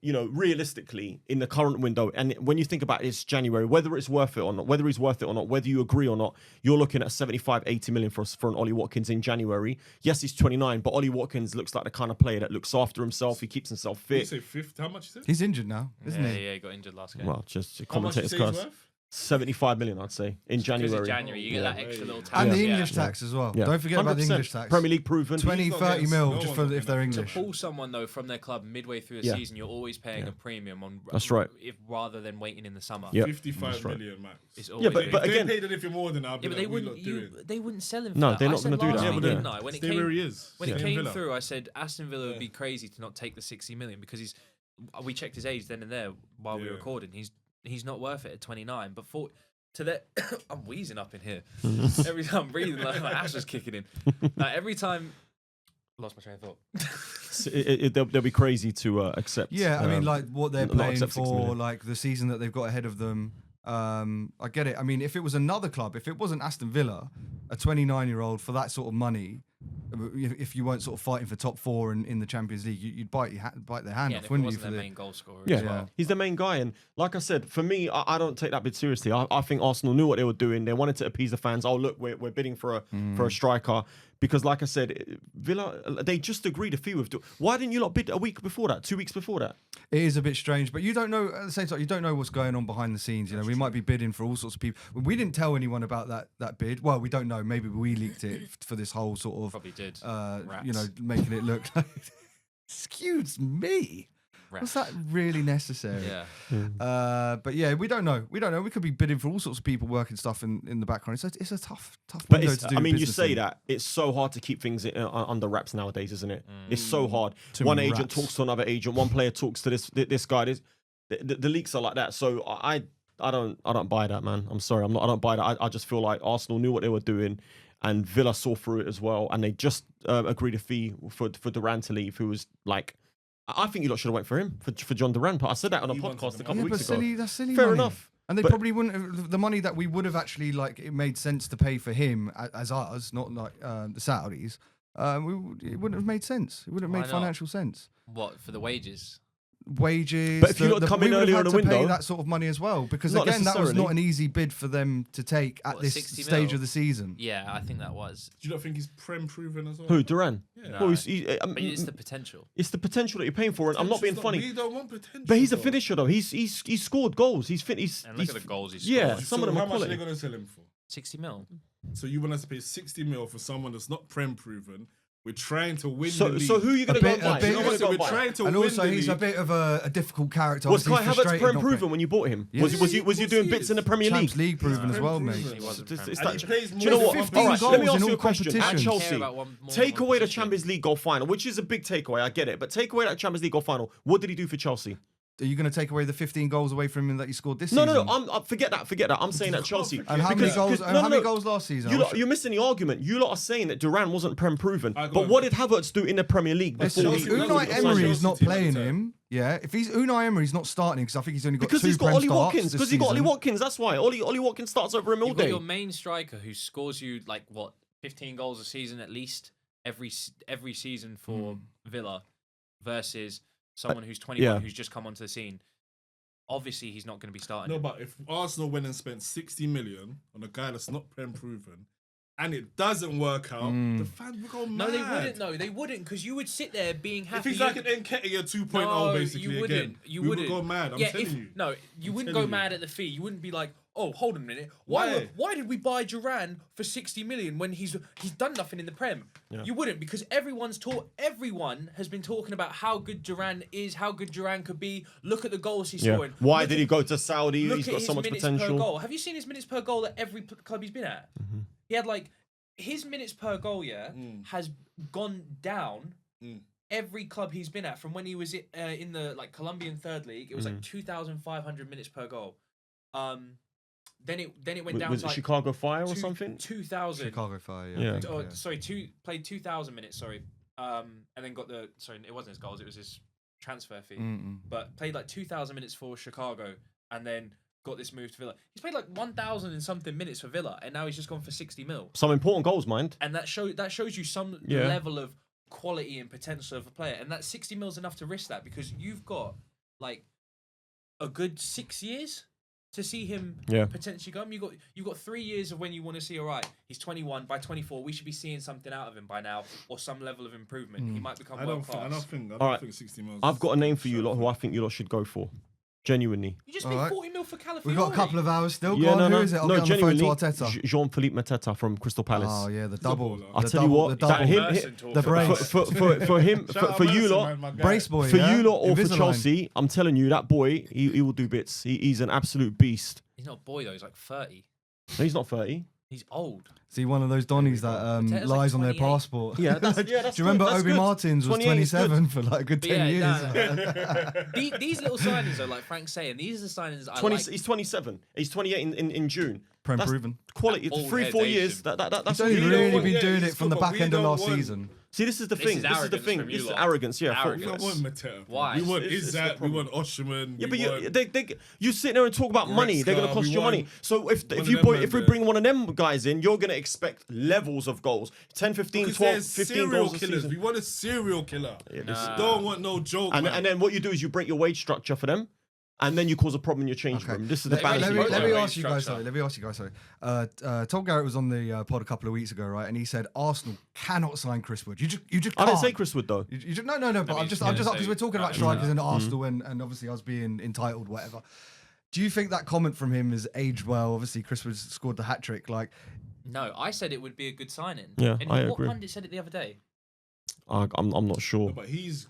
realistically, in the current window, and when you think about it's January, whether it's worth it or not, whether he's worth it or not, whether you agree or not, you're looking at 75, 80 million for an Ollie Watkins in January. Yes, he's 29, but Ollie Watkins looks like the kind of player that looks after himself. He keeps himself Did you fit. say 50? How much is it? He's injured now, isn't Yeah, he? yeah, he got injured last game. Well, just How much you commentators say he's curse. worth? 75 million, I'd say, in Because January. in January, you get Yeah. that extra little tax. And the yeah. English tax as well. Yeah. Don't forget about the 100%. English tax. Premier League proven. 20, He's not 30 getting- mil no just one's for not if they're getting To English. pull someone though from their club midway through the Yeah. season, you're always paying Yeah. a premium on. That's right. If rather than waiting in the summer. Yeah. 55 That's right. million max. It's Yeah, always but If they again, paid anything more than that, I'd be yeah, but like, they what are wouldn't. you lot doing? They wouldn't sell him. For No, that. they're I not said gonna do last that. week, Yeah. didn't I? When it Stay came, where he is. when it Stay in came Villa. through, I said Aston Villa Yeah. would be crazy to not take the 60 million because he's. We checked his age then and there while we were Yeah. recording. He's not worth it at 29. But to that, I'm wheezing up in here every time I'm breathing. Like my ass was kicking in. Like every time. Lost my train of thought. They'll be crazy to accept. Yeah, I mean, like what they're not playing accept 60 for, million. like the season that they've got ahead of them. I get it. I mean, if it was another club, if it wasn't Aston Villa, a 29-year-old for that sort of money, if you weren't sort of fighting for top four in the Champions League, you'd bite their hand Yeah, and off, if it wouldn't you? wasn't For their the main goal scorer. Yeah, as well. he's the main guy. And like I said, for me, I don't take that bid seriously. I think Arsenal knew what they were doing. They wanted to appease the fans. Oh, look, we're bidding for a striker. Because like I said, Villa, they just agreed a fee with... Why didn't you lot bid a week before that, 2 weeks before that? It is a bit strange, but you don't know at the same time. You don't know what's going on behind the scenes. You know, we might be bidding for all sorts of people. We didn't tell anyone about that bid. Well, we don't know. Maybe we leaked it for this whole sort of, Probably did. you know, making it look like. Excuse me. Was that really necessary? Yeah. But yeah, we don't know. We could be bidding for all sorts of people working stuff in the background. It's a tough But window to do you business say in. that it's so hard to keep things under wraps nowadays, isn't it? It's so hard. Too One many agent wraps. talks to another agent. One player talks to this guy. The leaks are like that. So I don't buy that, man. I'm sorry. I don't buy that. I just feel like Arsenal knew what they were doing, and Villa saw through it as well. And they just agreed a fee for Duran to leave, who was like, I think you lot should have went for him for John Duran. But I said that on a He wanted podcast a the couple Yeah, of but weeks ago. that's silly Fair money. enough. And they But- probably wouldn't have, the money that we would have actually it made sense to pay for him as us, not like the Saudis. It wouldn't have made sense. It wouldn't have Why made not? financial sense. What for the wages? Wages. But if you lot come we in would have earlier had in the to pay window- that sort of money as well, because Not again, that was necessarily. not an easy bid for them to take at What, this 60 stage mil? of the season. Yeah, I think that was. Do you not think he's prem proven as well? Who, Duran? Yeah. Well, No. I mean, It's the potential. it's the potential that you're paying for, and I'm not being funny. We don't want potential. But he's a though. finisher though. He's scored goals. He's And look at the goals he's yeah. scored. Some of them how are much are quality. they going to sell him for? 60 mil. So you want us to pay 60 mil for someone that's not prem proven? We're trying to win the So league. who are you going to A go bit- buy? a bit- Who are you gonna So go we're buy? trying to And win also, the he's a league. bit of a difficult character. Was Obviously, Kai he's Havertz frustrated prem not proven playing. when you bought him? Yeah. Was you Of course doing he bits in the is. Premier Champions League? League proven as Prem well, proven. mate. He wasn't It's- prem it's And that- he plays Do you know more what? than 15 All right, goals let me in ask all you a question. At competitions. Chelsea, Care about more take than one away the position. Champions League goal final, which is a big takeaway. I get it, but take away that Champions League goal final. What did he do for Chelsea? Are you going to take away the 15 goals away from him that he scored this No, season? no. Forget that. I'm saying at Chelsea. And how many goals? no, How many no. goals last season? You're missing the argument. You lot are saying that Duran wasn't prem proven, I got but it. what did Havertz do in the Premier League Listen, before if he? Chelsea- Unai Chelsea- Emery is not Chelsea team playing at the time. him, yeah. If Unai Emery's not starting, because I think he's only got Because 2 he's got Prem Ollie starts Watkins. this Because he got Ollie season. Watkins. That's why Ollie Watkins starts over him all You've got day. your main striker who scores you like what 15 goals a season at least every season for Villa versus someone who's 21 yeah. who's just come onto the scene. Obviously, he's not going to be starting. No, but if Arsenal went and spent 60 million on a guy that's not prem proven, and it doesn't work out, the fans would go mad. No, they wouldn't. No, they wouldn't, because you would sit there being happy. If he's like an Nketiah 2.0, No, basically, you wouldn't. again, You we wouldn't. would go mad. I'm yeah, telling you. No, you wouldn't telling go you. mad at the fee. You wouldn't be like, oh, hold on a minute. Why? Why did we buy Duran for 60 million when he's done nothing in the Prem? You wouldn't, because everyone has been talking about how good Duran is, how good Duran could be. Look at the goals he's Yeah. scoring. Why Look did at- he go to Saudi? Look He's at got his so much minutes per potential. goal. Have you seen his minutes per goal at every club he's been at? He had like his minutes per goal, has gone down. Every club he's been at, from when he was in the like Colombian third league, it was like 2,500 minutes per goal. Then it went down Was to it like Chicago Fire or something? 2,000. Chicago Fire. Yeah. I think, Oh, yeah. sorry, played 2,000 minutes. Sorry, and then got the it wasn't his goals, it was his transfer fee. But played like 2,000 minutes for Chicago, and then got this move to Villa. He's played like 1,000 and something minutes for Villa, and now he's just gone for 60 mil. Some important goals, mind. And that shows you the Yeah. level of quality and potential of a player. And that 60 mil is enough to risk that, because you've got like a good 6 years to see him potentially go. You've got 3 years of when you want to see, all right, he's 21, by 24 we should be seeing something out of him by now, or some level of improvement. He might become I world don't class. think 60 mil. I've got a name for you lot who I think you lot should go for. Genuinely. You just paid Alright. 40 mil for Calafiori. We've got a couple of hours still. Go Yeah, on, no. who is it? I'll get on the phone to Arteta. Jean-Philippe Mateta from Crystal Palace. Oh yeah, the double. baller. I'll the tell you double- what, the that double. him, Merson talk the about brace. it. for him, Shout out for you Merson, lot, man, my guy. Brace boy. for yeah? you lot or for Invisalign. Chelsea, I'm telling you, that boy, he will do bits. He's an absolute beast. He's not a boy though, he's like 30. No, he's not 30. He's old. See, one of those Donnies that Mateta's like lies on their 28. passport. Yeah, that's Do good, you remember that's Obi good. Martins was 28 is good. 27 for like a good But 10 years? no. These little signings, though, like Frank's saying, these are the signings I 20, like. He's 27. He's 28 in June. Prem That's proven. quality. That 3-4 old years. head That's He's only we don't really want- been yeah, doing he's it from the good, but back we end of don't last want- season. See, this is the This thing. is This is the arrogance thing. from you This is lot. arrogance. Yeah. We don't Arrogance. want Mateta. Why? We want It's the Izzat. We problem. want Osherman. Yeah, we but want- you sit there and talk about money. They're going to Goretzka, cost we you money. want So if one of we them bring one of them guys in, you're going to expect levels of goals. 10, 15, Because 12, they're 15 serial goals a killers. season. We want a serial killer. this We is- don't want no joke, man. And then what you do is you break your wage structure for them, and then you cause a problem in your change Okay. room. This is the Let- balance. Let you've got me to have. ask you guys Structure. something. Let me ask you guys something. Tom Garrett was on the pod a couple of weeks ago, right? And he said Arsenal cannot sign Chris Wood. You just I can't. didn't say Chris Wood though. No. But I'm just because we're talking about strikers and Arsenal and obviously us being entitled, whatever. Do you think that comment from him has aged well? Obviously, Chris Wood scored the hat trick. Like, No, I said it would be a good signing. Yeah, and I what agree. pundit said it the other day? I'm not sure. But he's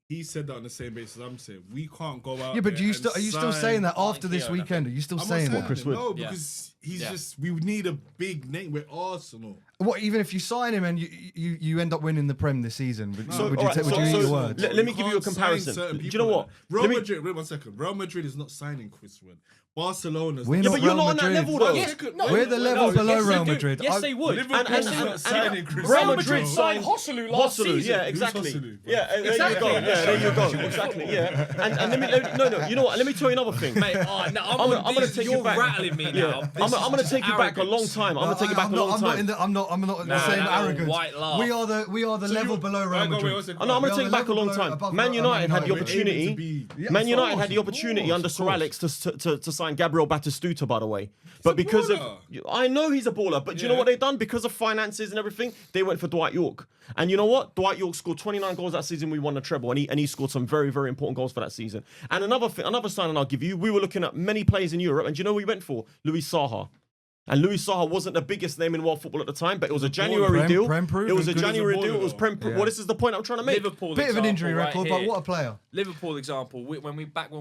he said that on the same basis I'm saying. We can't go out. Yeah, but there are you still saying that after this Keogh, weekend? Are you still I'm saying not that? Chris Wood? No, because he's just. We need a big name. We're Arsenal. What, even if you sign him and you end up winning the Prem this season, would you alright, eat your words? let me give you a comparison. Do you know what? Real Madrid. Wait 1 second. Real Madrid is not signing Chris Wood. Barcelona's. We're Yeah, not but you're Real not on that Madrid. level though. Yes, no, We're the level below yes, Real they do. Madrid. Yes, they would. Liverpool's not signing Chris Real Wood. Madrid bro. signed Hosselu last season. Yeah, Who's exactly. Hosselu? Yeah, there you Exactly. go. Yeah, there you go. Exactly. Yeah. And let me no. You know what? Let me tell you another thing. Mate, I'm gonna take you're you back. rattling me now. Yeah. I'm gonna take you back a long time. I'm gonna take you back a long time. I'm not in the same no, arrogance. white laugh. We are the level below Real Madrid. I'm gonna We are take you the back a level long below- time. above Man United had the Man opportunity. Yeah, Man of United course, had the of opportunity course, under of Sir course. Alex to sign Gabriel Batistuta, by the way. But because of baller. I know he's a baller, but do you know Yeah. what they done? Because of finances and everything, they went for Dwight York. And you know what? Dwight York scored 29 goals that season. We won the treble, and he scored some very, very important goals for that season. And another signing I'll give you, we were looking at many players in Europe, and do you know who we went for? Luis Saha. And Luis Saha wasn't the biggest name in world football at the time, but it was a January Prem- deal. Prem proof It was and a good as a January baller, deal. It was though. Prem. Yeah. Well, this is the point I'm trying to make. Liverpool Bit of an injury example record, right but here. what a player. Liverpool example. When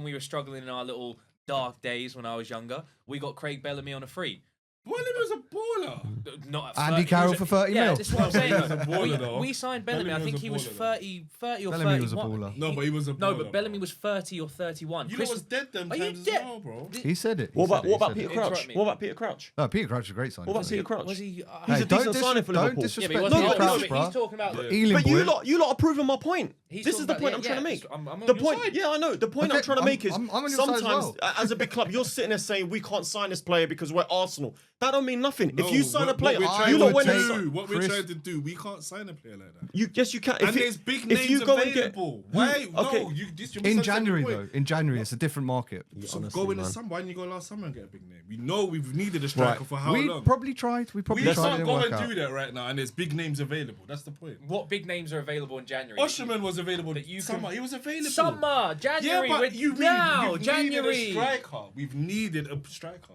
we were struggling in our little dark days when I was younger, we got Craig Bellamy on a free. Bellamy was a baller. Not at Andy 30. Carroll He was for 30 yeah, mil. that's what I'm saying. Bellamy was a baller, though. we signed Bellamy. Bellamy I think was a he was baller, 30 or Bellamy 31. was a baller. No, but he was a baller. No, but Bellamy bro. was 30 or 31. You know what's dead them Are you times as dead? well, bro. He said it. What about He Peter said it. Crouch? Interrupt me. What about Peter Crouch? No, Peter Crouch is a great signing. What about Peter Crouch? Was he? He's a Hey, don't decent signing for don't Liverpool. Yeah, disrespect but he Peter wasn't Crouch, he's bruh. talking about. Yeah. Ealing But you boy. lot are proving my point. He's This is talking the point about- I'm trying to yeah, make. I'm on The your point, side. yeah, I know. The point Okay, I'm trying to make is I'm on your side as sometimes, well. as a big club, you're sitting there saying we can't sign this player because we're Arsenal. That don't mean nothing. No, if you sign a what player, we're trying you to lot went take- and do, what we're Chris- trying to do, we can't sign a player like that. yes, you can. And If there's big names if you go and get available. Why? okay. No, you, this, you're In missing January, the though. point. In January, it's a different market. So honestly, go in the man. summer. Why didn't you go last summer and get a big name? We know we've needed a striker for how we long? probably tried. We We probably tried. It can't didn't go work and out. do that right now, and there's big names available. That's the point. What big names are available in January? Osherman was available. That you Summer, can- he was available. Summer, January. Yeah, but we're you've needed January. a striker. We've needed a striker.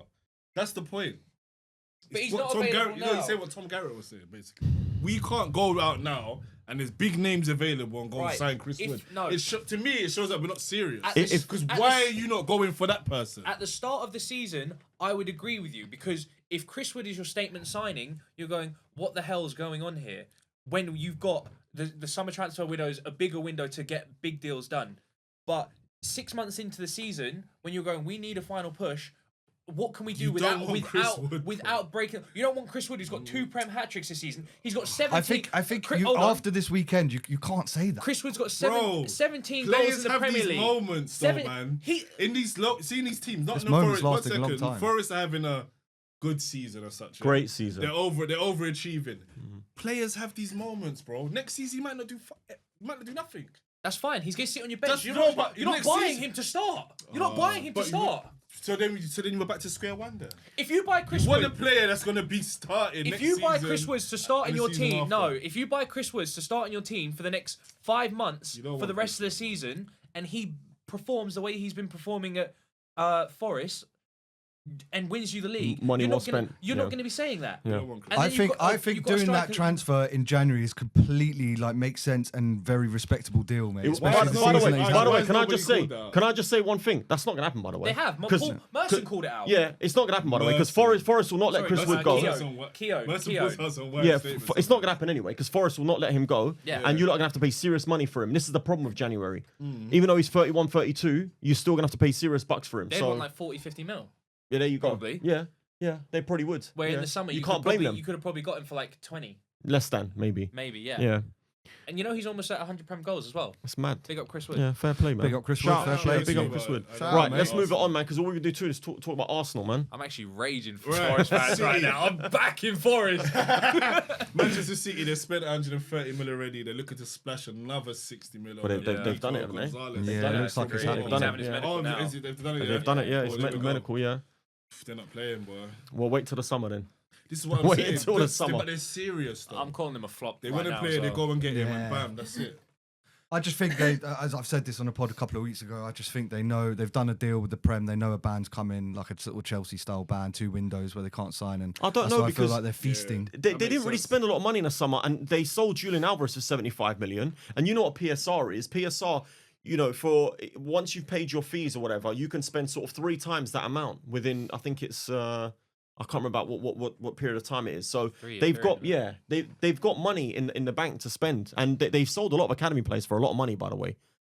That's the point. But he's What not Tom available Garrett, you know, now. he said what Tom Garrett was saying, basically. We can't go out now and there's big names available and go and Right. sign Chris If- Wood. no. To me, it shows that we're not serious. At the- Because at why the- are you not going for that person? At the start of the season, I would agree with you because if Chris Wood is your statement signing, you're going, what the hell is going on here? When you've got the summer transfer window is a bigger window to get big deals done. But 6 months into the season, when you're going, we need a final push. What can we do You don't want Chris Wood, without breaking? You don't want Chris Wood, who's got 2 Prem hat tricks this season. He's got 17. I think Chris- you, hold on. after this weekend, you can't say that. Chris Wood's got Bro, 17 goals players in the have Premier these League. moments, though, man. In these seeing these teams, not This in the moment's Forest. lasting a long time. Forest are having a good season or such. yeah. Great season. They're overachieving. Players have these moments, bro. Next season, he might not do nothing. That's fine. He's going to sit on your bench. That's You're no, not, but you're not next buying season- him to start. You're not buying him to But you- start. So then you were back to square one then. If you buy Chris You want a Wood, player that's going to be starting if next you buy season Chris Woods to start in and the your season team, after. no. If you buy Chris Woods to start in your team for the next 5 months You don't for the want rest of the season, and he performs the way he's been performing at Forest and wins you the league, Money you're well not gonna, spent. You're Yeah. not going to be saying that. You don't want Chris- And I then you've think got- I you've think got a doing that striker- transfer in January is completely like makes sense and very respectable deal, mate. By Especially the the way, season that he's why by the having. way, is can I nobody just say, called that? can I just say one thing? That's not gonna happen, by the way. They have. 'Cause- Paul Merson called it out. Yeah, it's not gonna happen, by the way, because Merson. Forest will not let Sorry, Chris Merson, Wood go. Keogh. Yeah, it's not gonna happen anyway because Forest will not let him go, Yeah. and you're not gonna have to pay serious money for him. This is the problem with January. Even though he's 31, 32, you're still gonna have to pay serious bucks for him. They So want like 40, 50 mil. yeah, there you go. Probably. Yeah, they probably would. Where yeah. in the summer you could can't blame probably, them. You could have probably got him for like 20, Less than maybe. maybe. Yeah. Yeah, And you know he's almost at 100 Prem goals as well. it's mad. Big up Chris Wood. Yeah, fair play, man. Big up Chris Shout Wood, out, fair yeah, play big to up you. Chris Wood. Shout out, Right, mate. let's move it on, man, because all we can do too is talk about Arsenal, man. I'm actually raging for Right. Forest fans right now. I'm back in Forest. Manchester City, they spent 130 mil already. They're looking to splash another 60 mil. But they've done it, haven't they? Gonzalez. Yeah, done it it. looks like it's He's happening. done it. having his Yeah. medical Oh, now. they've done it. They've done it, yeah. It's Oh, there we go. medical, yeah. They're not playing, boy. Well, wait till the summer then. This is what I'm Wait saying. until the summer. But they're serious, though. I'm calling him a flop. They right want to now, play, they so- go and get him, Yeah. and bam, that's it. I just think they, as I've said this on a pod a couple of weeks ago, I just think they know they've done a deal with the Prem. They know a band's coming, like a sort of Chelsea-style band, 2 windows where they can't sign. And I don't that's know why I feel because like they're feasting. they didn't really spend a lot of money in the summer, and they sold Julian Alvarez for 75 million. And you know what PSR is? PSR, you know, for once you've paid your fees or whatever, you can spend sort of 3 times that amount within. I think it's. I can't remember what period of time it is. So they've got they've got money in the bank to spend, and they've sold a lot of academy players for a lot of money, by the way.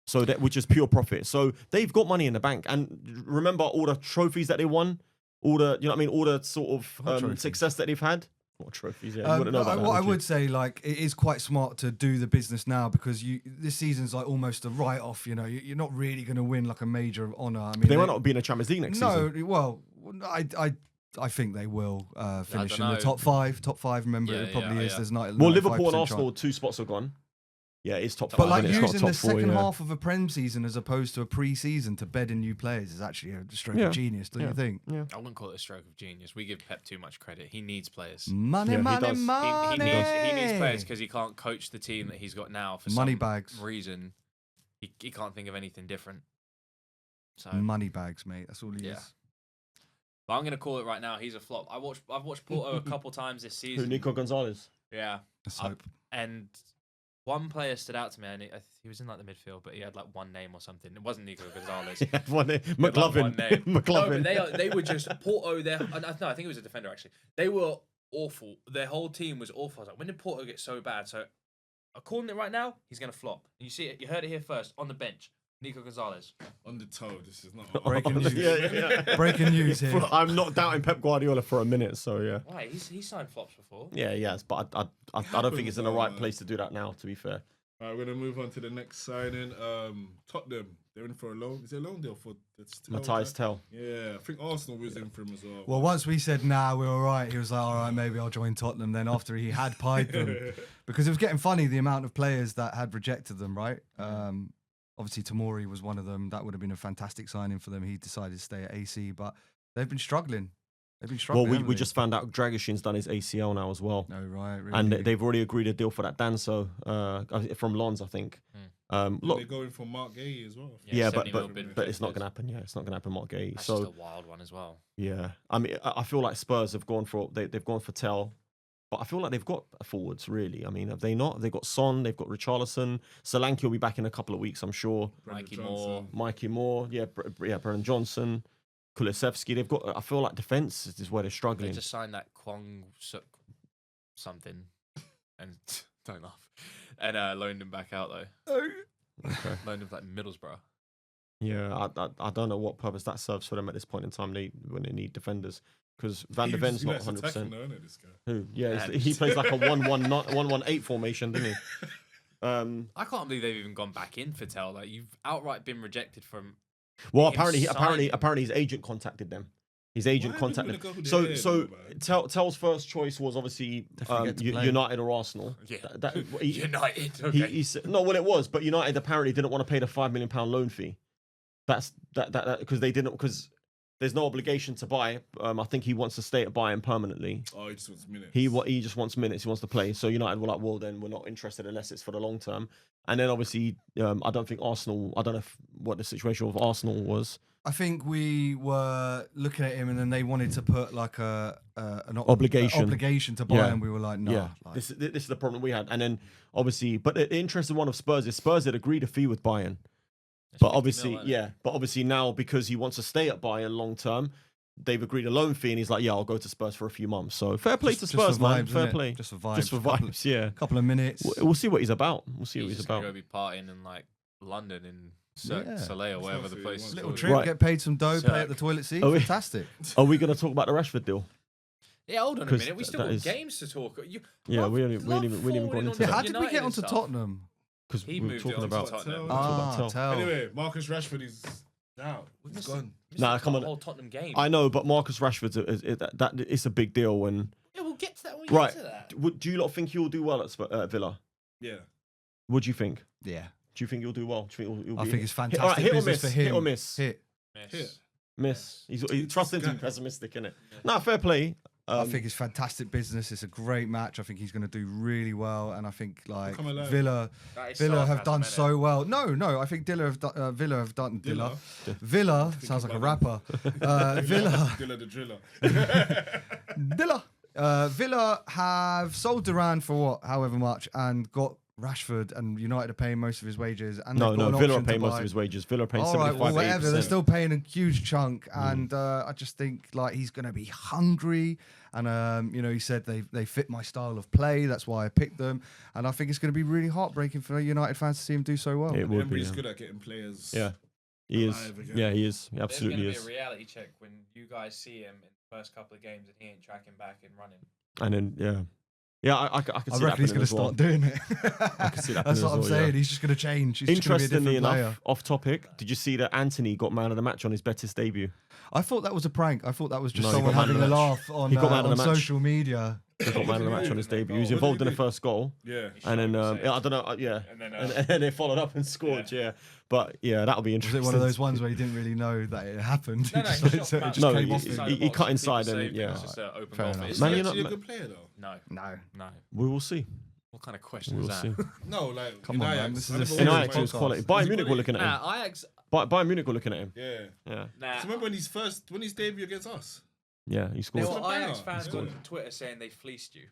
So that, which is pure profit. So they've got money in the bank, and remember all the trophies that they won, all the all the sort of success that they've had. What trophies? Yeah, you wouldn't know about that, what I would would say, like, it is quite smart to do the business now because this season's like almost a write-off. You know, you're not really going to win like a major honour. I mean, they might not be in a Champions League next season. No, well, I think they will finish in the top 5. Top 5, remember, it probably is. There's not. Well, Liverpool and Arsenal, 2 spots are gone. Yeah, it's top 5. But like it's not using top the 4, second half of a Prem season as opposed to a pre-season to bed in new players is actually a stroke of genius, don't you think? Yeah. I wouldn't call it a stroke of genius. We give Pep too much credit. He needs players. Money. He needs players because he can't coach the team that he's got now for money some bags reason. He can't think of anything different. So money bags, mate. That's all he is. But I'm gonna call it right now. He's a flop. I've watched Porto a couple times this season. Who, Nico Gonzalez? Yeah. Let's hope. And one player stood out to me, and he was in like the midfield, but he had like one name or something. It wasn't Nico Gonzalez. He had one name. McLovin. McLovin. No, but they were just Porto. No, I think it was a defender actually. They were awful. Their whole team was awful. I was like, when did Porto get so bad? So, I'm calling it right now. He's gonna flop. And you see it. You heard it here first. On the bench, Nico Gonzalez. On the toe. This is not breaking news. Yeah. Breaking news here. I'm not doubting Pep Guardiola for a minute. So yeah. Why? He's signed flops before. Yeah, yes, but I don't think it's in the right place to do that now. To be fair. All right, we're gonna move on to the next signing. Tottenham, they're in for a loan. Is it a loan deal for Matthias Tell? Yeah, I think Arsenal was in for him as well. Well, once we said, nah, we're all right, he was like, all right, maybe I'll join Tottenham then after he had pied them. Because it was getting funny, the amount of players that had rejected them, right? Obviously, Tomori was one of them. That would have been a fantastic signing for them. He decided to stay at AC, but they've been struggling. Well, we just found out Dragishin's done his ACL now as well. Oh, right. Really? And they've already agreed a deal for that Danso from Lons, I think. Look, they're going for Mark Gay as well. Yeah, but it's not going to happen. Yeah, it's not going to happen, Mark Gay. That's just a wild one as well. Yeah, I mean, I feel like Spurs have gone for they've gone for Tell, but I feel like they've got forwards really. I mean, have they not? They've got Son, they've got Richarlison. Solanke will be back in a couple of weeks, I'm sure. Mikey Moore, yeah, Brennan Johnson. Kulusevski, they've got. I feel like defense is where they're struggling. They just signed that Kwong Suk something, and don't laugh, and loaned him back out though. Okay. Loaned him to, like Middlesbrough. Yeah, I don't know what purpose that serves for them at this point in time. When they need defenders, because Van der Ven's not 100%. Who? Yeah, he plays like a 1-1-8 formation, doesn't he? I can't believe they've even gone back in for Tell. Like you've outright been rejected from. Well, apparently, his agent contacted them. His agent contacted them. So Tell's first choice was obviously United or Arsenal. Yeah, United. Okay. He said, no, well, it was, but United apparently didn't want to pay the £5 million loan fee. That's because they didn't because there's no obligation to buy. I think he wants to stay at Bayern permanently. Oh, he just wants minutes. He just wants minutes. He wants to play. So United were like, well, then we're not interested unless it's for the long term. And then obviously, I don't think Arsenal. I don't know what the situation of Arsenal was. I think we were looking at him, and then they wanted to put like an obligation to buy him. We were like, no. Like, this is the problem we had. And then obviously, but the interesting one of Spurs is Spurs had agreed a fee with Bayern. But obviously now because he wants to stay at Bayern long term, they've agreed a loan fee, and he's like, yeah, I'll go to Spurs for a few months. So fair play to Spurs, man. Fair play. Just for vibes. Just for vibes, yeah. A couple of minutes. We'll see what he's about. He's going to be partying in like London in Soleil or whatever the place is. Little trip, get paid some dough, pay at the toilet seat. Fantastic. Are we going to talk about the Rashford deal? Yeah, hold on a minute. We still got games to talk. We haven't even gone into that. How did we get onto Tottenham? Because he we were talking about Tottenham. Anyway, Marcus Rashford is out. He's gone. Nah, come on. The whole Tottenham game. I know, but Marcus Rashford's it's a big deal when. Yeah, we'll get to that when we get to that. Do you lot think he'll do well at Villa? Yeah. What do you think? Yeah. Do you think he'll do well? Do you think he'll I think it's fantastic. Hit or miss? For him. Hit or miss? Hit. Miss. He's trusting to be pessimistic, innit? Nah, fair play. I think it's fantastic business. It's a great match. I think he's going to do really well, and I think like Come alive. Villa have done so well. No, I think Villa have done. Villa sounds like a rapper. Villa. Dilla the driller. Villa have sold Duran for what, however much, and got Rashford, and United are paying most of his wages. And No, they've got an Villa are option to paying most buy- of his wages. Villa are paying All right, 75, well, whatever. 80%. They're still paying a huge chunk, and I just think like he's going to be hungry. And he said they fit my style of play. That's why I picked them. And I think it's going to be really heartbreaking for United fans to see him do so well. It would be. Emery's Yeah. good at getting players. Yeah. He is. alive again. Yeah, he is. He There's absolutely going to is. be a reality check when you guys see him in the first couple of games and he ain't tracking back and running. And then, yeah, I can I see reckon he's going to start doing it. I can see that That's happening what I'm as well, saying. yeah. He's just going to change. He's just gonna be a Interestingly different enough, player. off topic, did you see that Anthony got man of the match on his Betis debut? I thought that was a prank. I thought that was just No, he someone got man of having a the laugh on, He got man of on the match. social media. He got man of the match on his debut. He was What did involved he in the do? first goal. Yeah. And then, Showed I don't know, yeah. And then, And they followed up and scored, yeah. But, yeah, that'll be Was interesting. it one of those ones where you didn't really know that it happened? No, It he just shot it just No, came he- off he- him. he cut inside and, yeah. It's just an open Fair goal. enough. It's Is Man, he you're actually not- a good player though? No, No. no. We will see. What kind of question We is will that? see. No, like Come in on, man, Ajax. this is I a never serious In watched Ajax, him it was play. quality. Is Bayern he Munich were quality? looking at him. Nah, Ajax. Bayern Munich were looking at him. Yeah. Yeah. Nah. So remember when his debut against us? Yeah, he There scored. It's were a banger. Ajax fans It's on good. Twitter saying they fleeced you.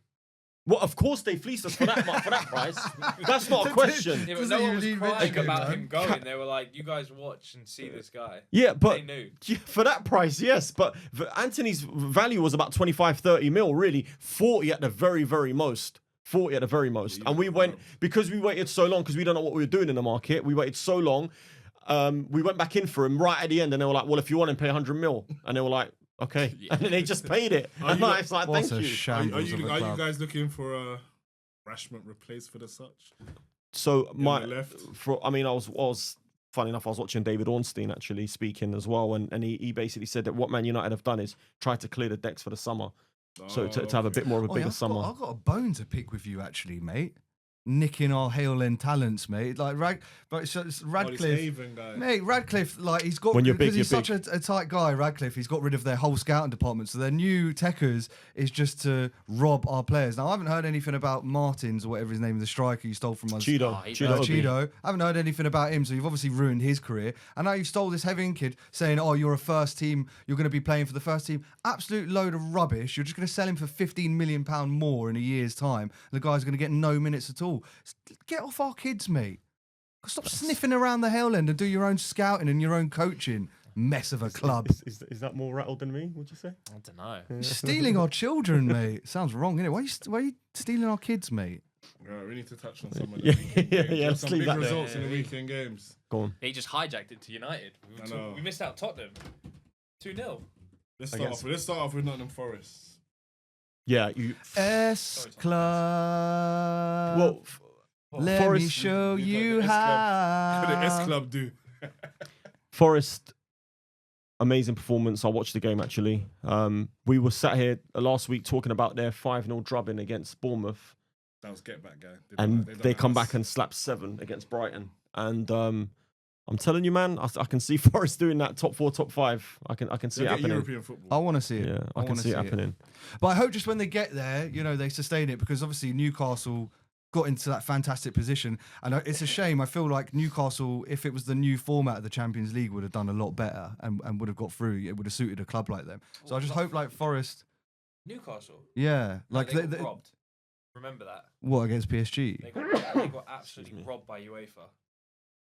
Well, of course they fleeced us for that for that price. That's not a question. Yeah, but Doesn't no one even was need crying mentioning, about man. him going. They were like, "You guys watch and see this guy." Yeah, but They knew. yeah, for that price, yes. But Anthony's value was about 25, 30 mil, really. 40 at the very, very most. 40 at the very most. And we went, because we waited so long, because we don't know what we were doing in the market, we waited so long, we went back in for him right at the end, and they were like, well, if you want him, pay 100 mil. And they were like, okay. And then they just paid it. And you- it's like, What thank a you. shambles Are of a you club. guys looking for a Rashford replaced for the such? So my, the left. I was funny enough, I was watching David Ornstein actually speaking as well, and he basically said that what Man United have done is try to clear the decks for the summer, so to have a bit more of a Oh, bigger yeah, summer. I've got a bone to pick with you, actually, mate. Nicking our Hale End talents, mate. Like, but so it's Oh, this Radcliffe. Haven guy. Mate, Radcliffe, like he's got When you're because big, he's you're such a tight guy. Radcliffe, he's got rid of their whole scouting department, so their new techers is just to rob our players. Now, I haven't heard anything about Martins or whatever his name is, the striker you stole from us. Cheeto. he's Cheeto. Obi. Cheeto. I haven't heard anything about him, so you've obviously ruined his career. And now you've stole this Heaven kid saying, oh, you're a first team, you're going to be playing for the first team. Absolute load of rubbish. You're just going to sell him for £15 million more in a year's time. The guy's going to get no minutes at all. Get off our kids, mate. Stop sniffing around the Hell End and do your own scouting and your own coaching. Mess of a club. Is that more rattled than me, would you say? I don't know. You're stealing our children, mate. Sounds wrong, innit? Why are you stealing our kids, mate? Right, we need to touch on some of Yeah, the weekend yeah, games. yeah, let's Some leave big that there. results in the weekend games. Go on. He just hijacked it to United. I know. We missed out Tottenham. 2-0. Let's guess. start off with Nottingham Forest. Yeah, you. S Club. Well, Let me Forest- show You've got you the S Club. What did the S how. Club do? Forest, amazing performance. I watched the game actually. We were sat here last week talking about their 5-0 drubbing against Bournemouth, That was get back guy. and done they that come us. back and slap 7 against Brighton. And I'm telling you, man, I can see Forest doing that top 4, top 5. I can see They'll it get happening. I European football. want to see it. Yeah, I can wanna see it happening. But I hope just when they get there, they sustain it, because obviously Newcastle got into that fantastic position. And it's a shame. I feel like Newcastle, if it was the new format of the Champions League, would have done a lot better and would have got through. It would have suited a club like them. So I just hope like Forest, Newcastle. yeah. No, Like they got robbed. Remember that. what, against PSG? They got absolutely robbed by UEFA.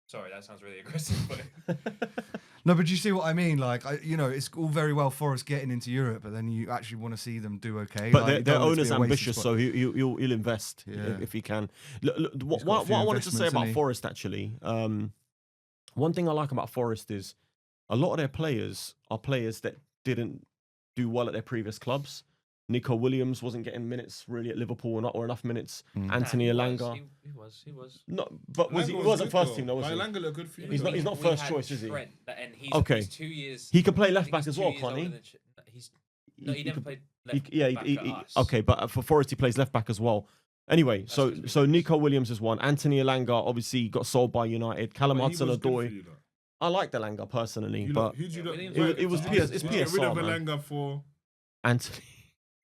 Sorry, that sounds really aggressive, but No, but you see what I mean? Like, it's all very well Forest getting into Europe, but then you actually want to see them do okay. But Like, their don't want it to owner's be a wasted ambitious, spot. so he'll invest Yeah. if he can. Look, what got a few I wanted to say investments, about hasn't he? Forest actually, one thing I like about Forest is a lot of their players are players that didn't do well at their previous clubs. Nico Williams wasn't getting minutes really at Liverpool or enough minutes. Anthony Elanga. He was. No, but he Elanga wasn't good, first though. team though, was he? Elanga looked good for you. He's though. not We first had choice, is he? Trent, and he's, Okay. he's 2 years. He can play I left think back he's as well, 2 years can't he? older than No, he never played He- left yeah, back he- at us. okay, but for Forest he plays left back as well. Anyway, so 'cause we so lost. Nico Williams is one. Anthony Elanga obviously got sold by United. Callum But he Hudson was good for Odoi. you, though. I like Elanga personally, You but lot- who'd you Yeah, lot- Williams Right, it was did PS you it's get rid PSR, of man. Elanga for Anthony.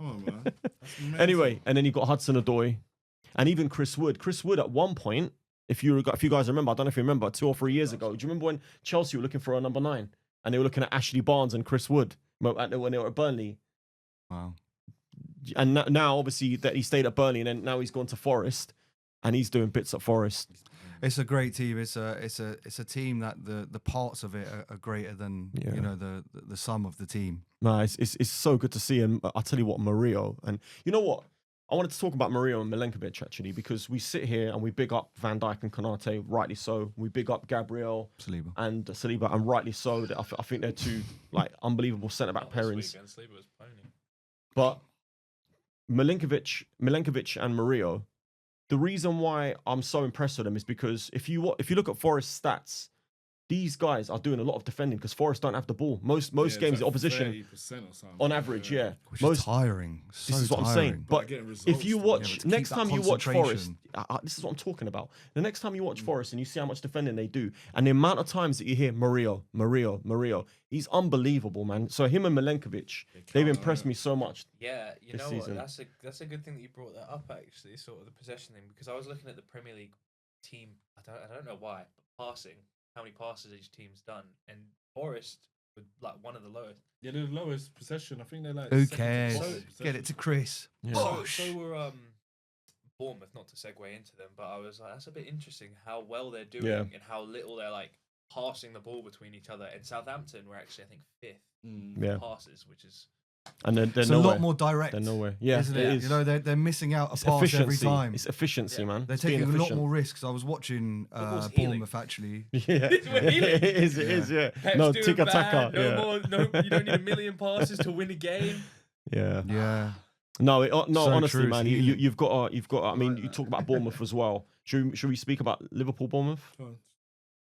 Come on, man. That's mental. Anyway, and then you got Hudson-Odoi, and even Chris Wood. Chris Wood at one point, if you guys remember, I don't know if you remember, 2 or 3 years ago. Do you remember when Chelsea were looking for a number 9 and they were looking at Ashley Barnes and Chris Wood when they were at Burnley? Wow. And now obviously that he stayed at Burnley, and then now he's gone to Forest, and he's doing bits at Forest. It's a great team. It's a team that the parts of it are greater than the sum of the team. No, it's so good to see him. I'll tell you what, Murillo, and you know what? I wanted to talk about Murillo and Milenkovic actually, because we sit here and we big up Van Dijk and Konate, rightly so. We big up Gabriel Saliba, and rightly so. I think they're two like unbelievable centre back pairings. Saliba was pony. But Milenkovic and Murillo, the reason why I'm so impressed with them is because if you look at Forest stats, these guys are doing a lot of defending because Forest don't have the ball. Most games, the opposition 30% or something. on average, yeah. which is tiring. This is what I'm saying. But getting results, if you though. watch, Yeah, but to next keep time that you watch Forest, concentration. this is what I'm talking about. The next time you watch Forest and you see how much defending they do, and the amount of times that you hear Murillo, he's unbelievable, man. So him and Milenkovic, they've impressed me so much. Yeah, you this know season. what? That's a good thing that you brought that up. Actually, sort of the possession thing, because I was looking at the Premier League team. I don't know why, but passing, how many passes each team's done, and Forest were like one of the lowest. Yeah, they're the lowest possession. I think they're like. Who second to cares? bottom Get possession. it to Chris. Yeah. So were Bournemouth, not to segue into them, but I was like, that's a bit interesting how well they're doing Yeah. and how little they're like passing the ball between each other. And Southampton were actually, I think, 5th Yeah. passes, which is And they're It's a nowhere. lot more direct. They're nowhere. Yeah, isn't it it? is. You know, they're missing out a It's pass every efficiency. time. It's efficiency, Yeah. man. They're It's being taking a lot efficient. more risks. I was watching Football's healing. Bournemouth actually. Yeah, We're healing. it is. Yeah. Pep's No, doing tiki bad, taka. no Yeah. more, you don't need a million passes to win a game. Yeah. Yeah. No, So honestly, true, man, it's you've got. I mean, you talk about Bournemouth as well. Should we speak about Liverpool Bournemouth? Oh,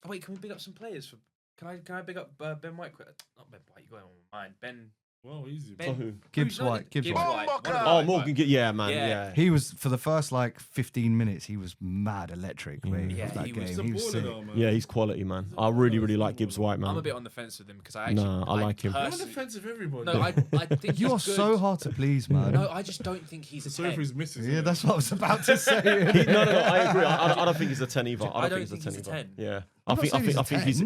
wait, can we big up some players? Can I big up Ben White? Not Ben White. You got him on my mind. Ben. Well, easy. Ben For who? Gibbs who's not White. in- Gibbs White. One of the Oh, right Morgan. backs. Yeah, man. Yeah. Yeah. He was for the first like 15 minutes. He was mad electric, mate. Yeah, of that he game. was He's a He was baller sick. though, man. Yeah, he's quality, man. I really like Gibbs White, man. I'm a bit on the fence with him because I actually. Nah, I like him. You're on personally- defensive everybody. No, I think You are he's good. so hard to please, man. No, I just don't think he's a Sorry 10. for his misses. Yeah, that's what I was about to say. No, I agree. I don't think he's a 10 either. I don't think he's a 10 either. Yeah. I I'm not saying think he's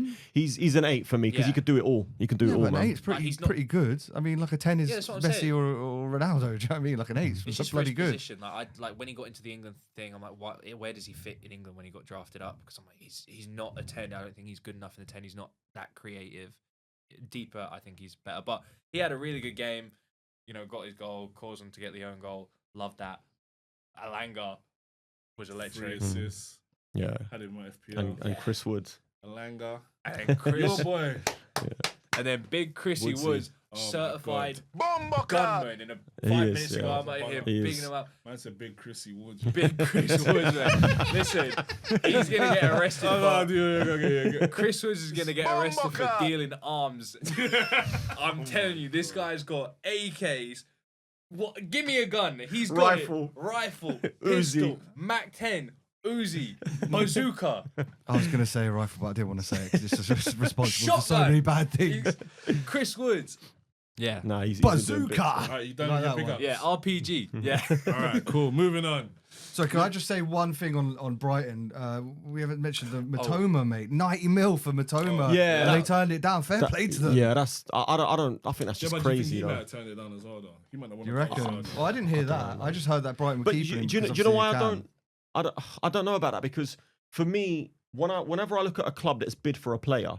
a he's an 8 for me because he Yeah. could do it all. He can do Yeah, it all, but an man. eight's pretty, he's not- pretty good. I mean, like a 10 is Yeah, that's what I'm Messi saying. or Ronaldo. Do you know what I mean? Like an 8's It's just bloody for his good. position. Like when he got into the England thing, I'm like, where does he fit in England when he got drafted up? Because I'm like, he's not a 10. I don't think he's good enough in the 10. He's not that creative. Deeper, I think he's better. But he had a really good game. You know, got his goal, caused him to get the own goal. Loved that. Alanga was 3 electric. assists. Yeah. Had him on FPL. And Chris Wood. Alanga. And Chris, Your boy. and then big Chrissy Woodsy. Woods, Oh my certified Bomba gunman. In a He 5 is, minutes yeah. ago, I'm out here He bigging is. him up. Man's a big Chrissy Woods. Big Chris Woods, man. Listen, he's gonna get arrested. for- Chris Woods is gonna get arrested for dealing arms. I'm telling you, this guy's got AKs. What? Give me a gun. He's got rifle, pistol, Mac 10, Uzi, bazooka. I was going to say rifle, but I didn't want to say it because it's just responsible for so Shotgun. many bad things. Chris Woods. Yeah. Nah, he's been doing bits. Bazooka! Alright, you done Like with your that pick one. up? Yeah, RPG. Yeah. Alright, cool. Moving on. So can I just say one thing on Brighton? We haven't mentioned the Oh. Matoma, mate. 90 mil for Matoma. Yeah. And they turned it down. Fair play to them. Yeah, that's I think that's Yeah, just but crazy he though. might have turned it down as well, though. He might not want You to reckon? Well, I didn't hear that. I just heard that Brighton were But keeping him. do you because know why obviously you I don't know about that? Because for me, whenever I look at a club that's bid for a player,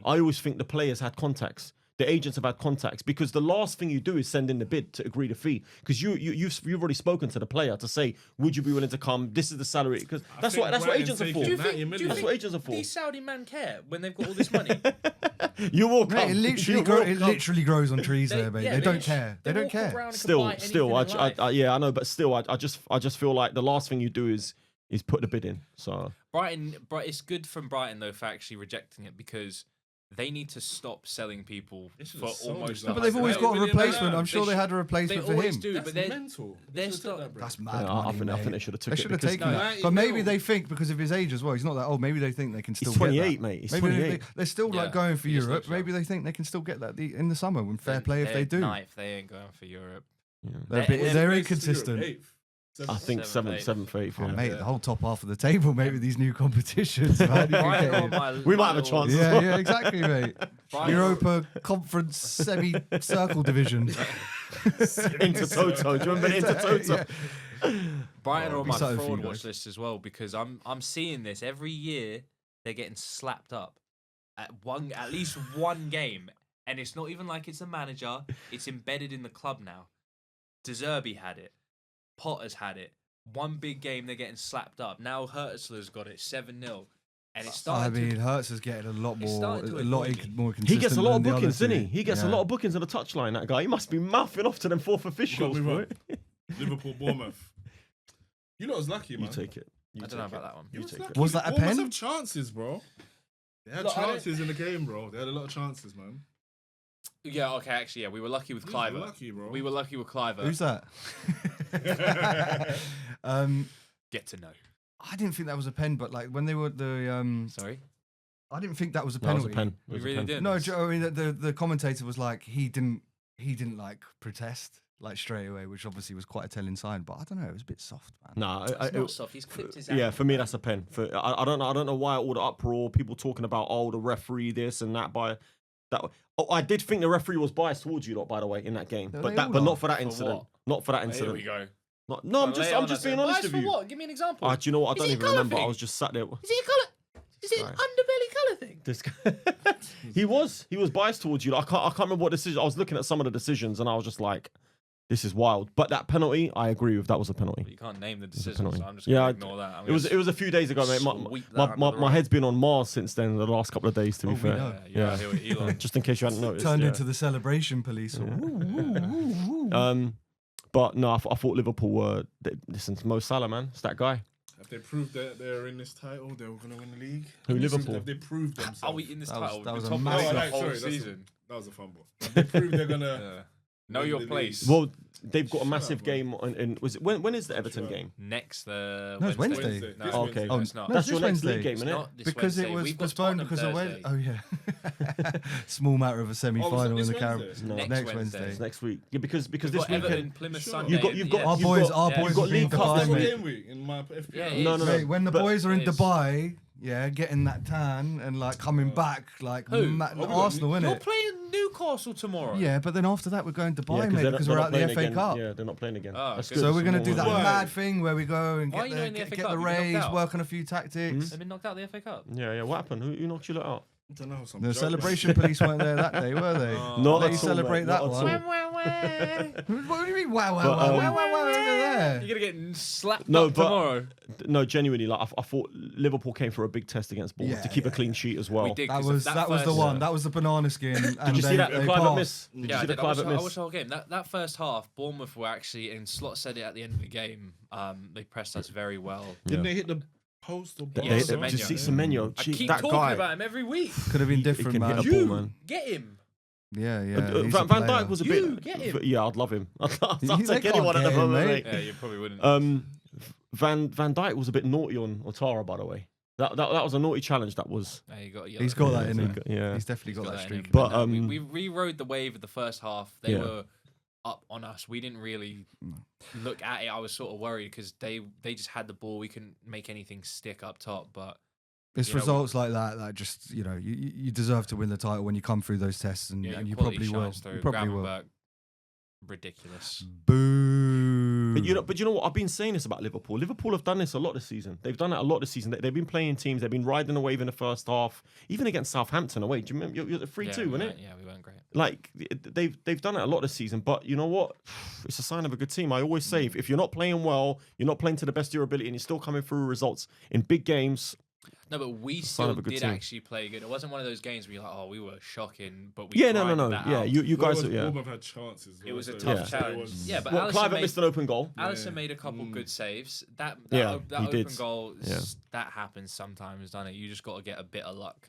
I always think the players had contacts. The agents have had contacts because the last thing you do is send in the bid to agree the fee because you've already spoken to the player to say, would you be willing to come? This is the salary because that's what agents are for. Do you think- That's what agents are for. These Saudi men care when they've got all this money? You will Mate, come. it You will come. literally grows on trees there, mate. They don't care. They don't walk care. around and can Still, buy anything in life. yeah, I know, but still, I just feel like the last thing you do is put the bid in. So Brighton, it's good from Brighton though for actually rejecting it because they need to stop selling people They should for have sold almost. him. No, but they've always Hey, got a $1 million. replacement. I'm sure they had a They replacement for always him. do, That's but they're mental. they're They should've still- took that, bro. That's mad yeah, money, I think mate. they should have They took should it have because taken No, that. 90 But maybe mil. they think because of his age as well. He's not that old. Maybe they think they can still he's get 28, that. mate. He's Maybe 28. they're still Yeah, like going for he just Europe. looks young. Maybe they think they can still get that in the summer. When fair play if they do. Nah, if they ain't going for Europe. They're inconsistent. Eighth. I think Seventh, seventh, eighth. Oh, Yeah. mate, the whole top half of the table, mate, with these new competitions, man. You Brighton can are get my We might have a little- chance. yeah, exactly, mate. Brighton- Europa Conference semi-circle division. Intertoto. Do you remember the Intertoto? Brighton are on my excited for you fraud guys. watch list as well because I'm seeing this every year. They're getting slapped up at least one game, and it's not even like it's a manager. It's embedded in the club now. De Zerbi had it. Potter's had it. One big game, they're getting slapped up. Now Hurtzler's got it 7-0, and it's I starting. mean, Hertz is getting a lot It's more, starting to a lot annoy me. more consistent. He gets a lot of than the other bookings, doesn't he? two. He gets a Yeah. lot of bookings on the touchline, that guy. He must be mouthing off to them fourth officials, move boy. on. Liverpool, Bournemouth. You lot was lucky, You man. take it. I don't know about that one. You You was take lucky. it. Was that a Bournemouth pen? have chances, bro. They had Look, I don't- chances in the game, bro. They had a lot of chances, man. Yeah, okay, actually, yeah, we were lucky with You Cliver. was lucky, bro. We were lucky with Cliver. Who's that? Get to know. I didn't think that was a pen, but like when they were Sorry, I didn't think that was a That was penalty. a pen. It we was a really pen. did. No, I mean the commentator was like he didn't like protest like straight away, which obviously was quite a telling sign. But I don't know, it was a bit soft, man. Nah, It's not soft. He's clipped his yeah, hand. for me that's a pen. I don't know why all the uproar, people talking about the referee this and that by that. Oh, I did think the referee was biased towards you lot, by the way, in that game, No, but they that, all but are. not for that For incident. what? Not for that Here incident. we go. No, I'm just being honest with for you. what? Give me an example. Do you know what? I Is don't it a even colour remember. I thing? was just sat there. Is it a colour? Is it an Right. underbelly colour thing? This guy, he was biased towards you. I can't remember what decision. I was looking at some of the decisions and I was just like, this is wild. But that penalty, I agree with. That was a penalty. You can't name the a decision, penalty. so I'm just Yeah, going to ignore that. It was a few days ago, mate. Sweep that My, under my, the my rug. head's been on Mars since then. The last couple of days, to be we fair. know. Yeah, Yeah. Elon. Just in case you hadn't noticed. Turned yeah. into the celebration police. But no, I thought Liverpool were. Listen, Mo Salah, man, it's that guy. Have they proved that they're in this title? They were going to win the league? Who, Listen, Liverpool? Have they proved themselves? Are we in this That was- title? that We've was been a talking massive- about Oh, the whole sorry, season. that was a fumble. Have they proved they're going to... Yeah. Know Win your the place. league. Well, they've got a Shut massive up, man. game. When is the Everton Sure. game? Next No, it's Wednesday. Wednesday. No, This Oh, Wednesday. okay. No, it's not. No, That's it's your this next league Wednesday. game, It's isn't it? not this because it Wednesday. was We've got postponed Tottenham because of Thursday. Oh yeah, small matter of a semi-final this in the Caribbean. Wednesday? No. Next Next Wednesday. Wednesday. It's next week. Yeah, because We've this got Everton, weekend Plymouth Sure. Sunday. You've got- yeah. Our you've boys, got- our yeah, boys you've got have been League Cup Dubai, this Double mate. game week in my FPL. Yeah, it No, is. no, no. Mate, when the But- boys are in It is. Dubai, yeah, getting that tan and like coming back, like Who? Arsenal, You're innit? playing Newcastle tomorrow. Yeah, but then after that we're going to Dubai, mate, they're because they're we're not out the playing FA again. Cup. Yeah, they're not playing again. Oh, That's good. good. So we're It's going to do more- that Why? mad thing where we go and Why are get you not in the the, FA get Cup? the You've been knocked raise, out. work on a few tactics. They've been knocked out of the FA Cup. Yeah. What happened? Who knocked you lot out? I don't know. Some The joke, celebration police weren't there that day, were they? Oh. Not Let at you all, celebrate mate, that not at one. all. What do you mean? Wow, wow, But, wow, um, wow, wow, wow, over there. You're gonna get slapped No, up but- tomorrow. No, genuinely, like I thought Liverpool came for a big test against Bournemouth Yeah, to keep a yeah, clean sheet as well. We did. That 'cause was the first- one. That was the banana skin. Did you see that they Clive passed. miss? Did you Yeah, see I the did. I watched Clive the miss? whole game. That first half, Bournemouth were actually, and Slot said it at the end of the game. They pressed us very well. Didn't Yeah. they hit the post or They, Yeah, they, Semenyo. just see Semenyo. I Gee, keep that talking guy. about him every week. Could have been He different, can man. hit a ball, man. Get him. Yeah, yeah. he's Van a Dijk player. was a You, bit. get him. Yeah, I'd love him. I'd They take can't anyone at the get him, moment, mate. mate. Yeah, you probably wouldn't. Van Dijk was a bit naughty on Otara, by the way. That was a naughty challenge. That was. Yeah, you got a He's yellow got card. that in him. Yeah. He's definitely got that in streak. him. But, no, um, we rode the wave of the first half. They Yeah. were up on us. We didn't really look at it. I was sort of worried because they just had the ball. We couldn't make anything stick up top. But It's you know, results like that just, you deserve to win the title when you come through those tests, and, yeah, and your you quality probably will. shines through. You probably will. Gravenberch, ridiculous. Boo. But you know what? I've been saying this about Liverpool. Liverpool have done this a lot this season. They've done it a lot this season. They've been playing teams. They've been riding the wave in the first half, even against Southampton away. Do you remember? You're 3-2, wasn't it? Yeah, we weren't great. Like they've done it a lot this season. But you know what? It's a sign of a good team. I always say if you're not playing well, you're not playing to the best of your ability, and you're still coming through results in big games. No, but we sign still of a good did team. actually play good. It wasn't one of those games where you're like, oh, we were shocking, but we Yeah, no. grinded that Yeah, out. you guys. Yeah. Bournemouth had chances. It was a so tough it challenge. was- Yeah, but Well, Alisson Clive missed an open goal. Alisson Yeah. made a couple good saves. That Yeah, that he open did. goal, Yeah. that happens sometimes, doesn't it? You just got to get a bit of luck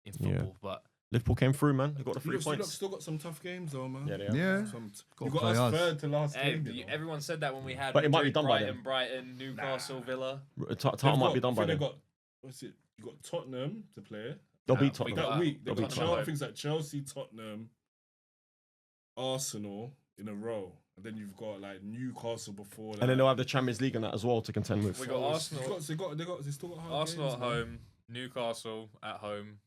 in Yeah. football. But Liverpool came through, man. They got the You 3 lot points. still got some tough games though, man. Yeah, they are. Yeah. You Gotta got play us us. third to last hey, game. You know. everyone said that when we had But it might be Madrid, done by then. Brighton, Newcastle, Villa. Tottenham might be done by They've then. got, what's it? You got Tottenham to play They'll Nah, beat we Tottenham. got- that week. They They'll got beat Tottenham. things like Chelsea, Tottenham, Arsenal, in a row, and then you've got like Newcastle before that. And then they'll have the Champions League and that as well to contend with. We got Arsenal. They still got hard Arsenal games, at man. home, Newcastle at home.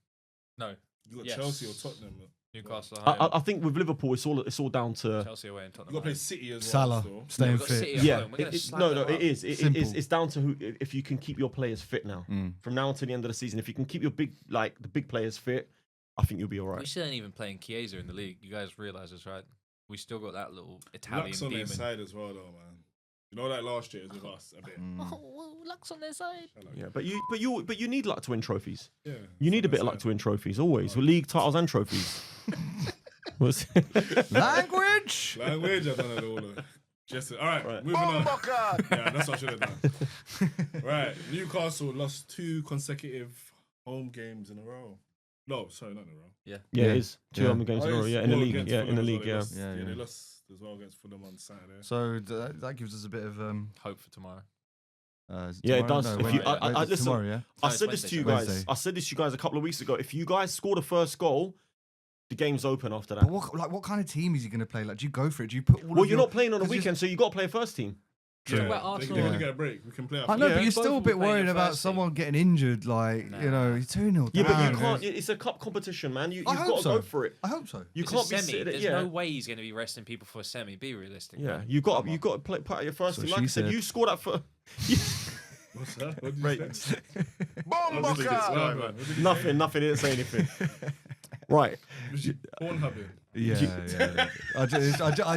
No, You got Yes. Chelsea or Tottenham. Newcastle at home. I think with Liverpool, it's all down to. Chelsea away and You Tottenham. got to play home. City as well. Salah still. staying we've got fit. City at Yeah, home. We're gonna slap no, them up. it is. Simple. It's down to who. If you can keep your players fit now, from now until the end of the season, if you can keep your the big players fit, I think you'll be all We right. still ain't even playing Chiesa in the league. You guys realise this, right? We still got that little Italian Lux on demon. their side as well, though, man. You know that last year was with us a bit. Oh, Lux on their side. Yeah, but you need luck to win trophies. Yeah, You need a bit of luck to win trophies always. With league titles and trophies. What's- Language. Language, I don't know all of it. Just all right, Right. moving on. Yeah, that's what I should have done. Right, Newcastle lost 2 consecutive home games in a row. No, sorry, not in a row. yeah, Yeah. it is 2 home games in a row. Yeah, in the Well, league. against Yeah, in Fulham the as league. well, Yeah. lost- Yeah, They yeah. lost as well against Fulham on Saturday. So that gives us a bit of Hope for tomorrow. Yeah, it tomorrow? does. No, If you- wait, I- listen, tomorrow, yeah. I No, said it's this to you Wednesday. guys. I said this to you guys a couple of weeks ago. If you guys score the first goal, the game's open after that. But what kind of team is he going to play? Like, do you go for it? Do you put all Well, of you're your- not playing on a 'cause you- weekend, so you got to play a first team. Yeah, about they're Arsenal. going to Yeah. get a break. We can play. I know, Yeah. but you're Both still a will bit play your worried about first someone getting injured. Like, you know, he's 2-0 Yeah, but down. you can't. It's a cup competition, man. You've I got hope to so. go for it. I hope so. You It's a can't be semi. sitting. There's Yeah, no way he's going to be resting people for a semi. Be realistic. yeah. man. You got Come on. to play part of your first So team. Like she I said, said. you scored that for. What's that? What did Right. you say? Obviously, Sorry, it's- man. What did you say? Nothing. Didn't say anything. Right. Was you Pornhubbing? Yeah. I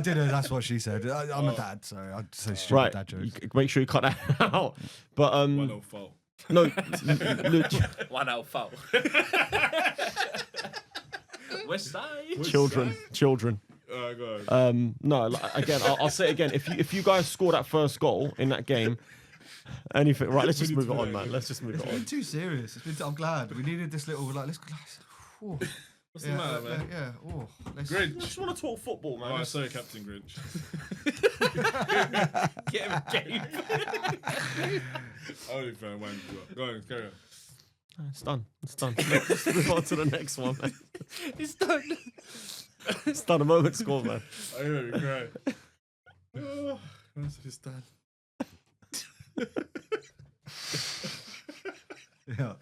did it. That's what she said. I'm a dad, so I'd say stupid Right. dad jokes. Make sure you cut that out. But 1-0 fault. no. One out foul. West side. Children. Go ahead. No. Again, I'll say it again. If you guys score that first goal in that game, anything. Right. Let's just move it on, man. Let's just move it It's been on. too serious. I'm glad we needed this little like. Oh, What's the matter, man? Yeah. Oh, let's. I Grinch. just want to talk football, man. Oh, sorry, Captain Grinch. Get him a game. Only fan one. Go on, carry on. It's done. Let's move on to the next one, man. It's done. It's done. A moment score, man. I hear me cry. Oh, it's done. Yeah.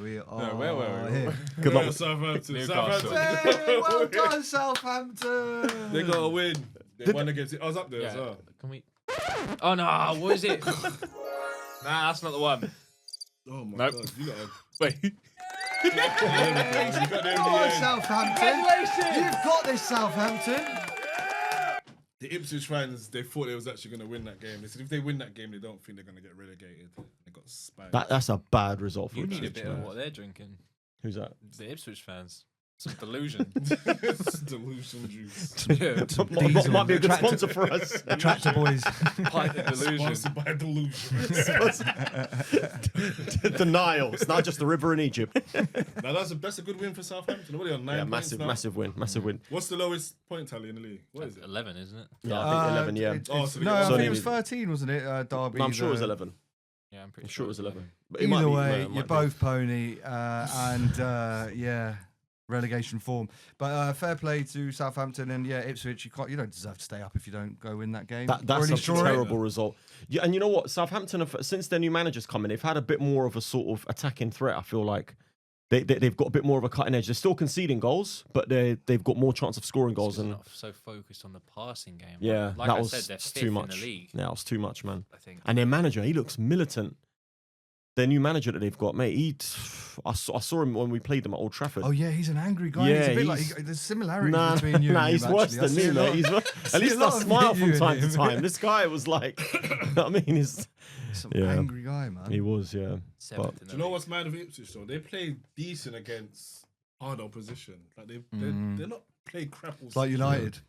We are where were we? here. Good luck. Southampton. Newcastle. Hey, well done, Southampton. They got a win. They won against it. I was up there as Yeah. well. Can we? Oh no! What is it? Nah, that's not the one. Oh my Nope. god. You got a Wait. you got there in Come on, the end. Southampton. You've got this, Southampton. The Ipswich fans, they thought they was actually going to win that game. They said if they win that game, they don't think they're going to get relegated. They got spanked. That's a bad result for You need a Ipswich, bit of man. what they're drinking. Who's that? The Ipswich fans. Some delusion. Delusion juice. Yeah. Might be a good sponsor for us. Tractor boys. Pint of delusion. Sponsored by Delusion. Denial. It's not just the river in Egypt. Now that's a good win for Southampton. What are they on 9 Yeah, points now? massive win. What's the lowest point tally in the league? What is it? 11, isn't it? Yeah, I think 11. Yeah, Oh, so they No, got I one think it win. was 13, wasn't it? Derby. No, I'm sure it was 11. Yeah, I'm pretty I'm sure it was 11. But Either be, way, it might you're be. both pony, and yeah, relegation form. But fair play to Southampton and yeah, Ipswich. You don't deserve to stay up if you don't go win that game. That's Already a draw it. terrible result. Yeah, and you know what? Southampton, since their new manager's come in, they've had a bit more of a sort of attacking threat. I feel like they've got a bit more of a cutting edge. They're still conceding goals, but they've got more chance of scoring goals. They're And not so focused on the passing game. yeah, like that I was said, they're fifth too much. in the league. Yeah, it was too much, man. I think. And their manager, he looks militant. Their new manager that they've got, mate. I saw him when we played them at Old Trafford. Oh yeah, he's an angry guy. Yeah, he's a bit he's- like there's similarities Nah, between you. nah, and he's him, worse actually. I than see me, a lot mate. of- At see least a I lot of smile you from in time to him. time. This guy was like, I mean, Some Yeah. angry guy, man. he was, yeah. Seventh in Do the you know league. what's mad with Ipswich though? They play decent against hard opposition. Like they're not playing crap all It's like season. United.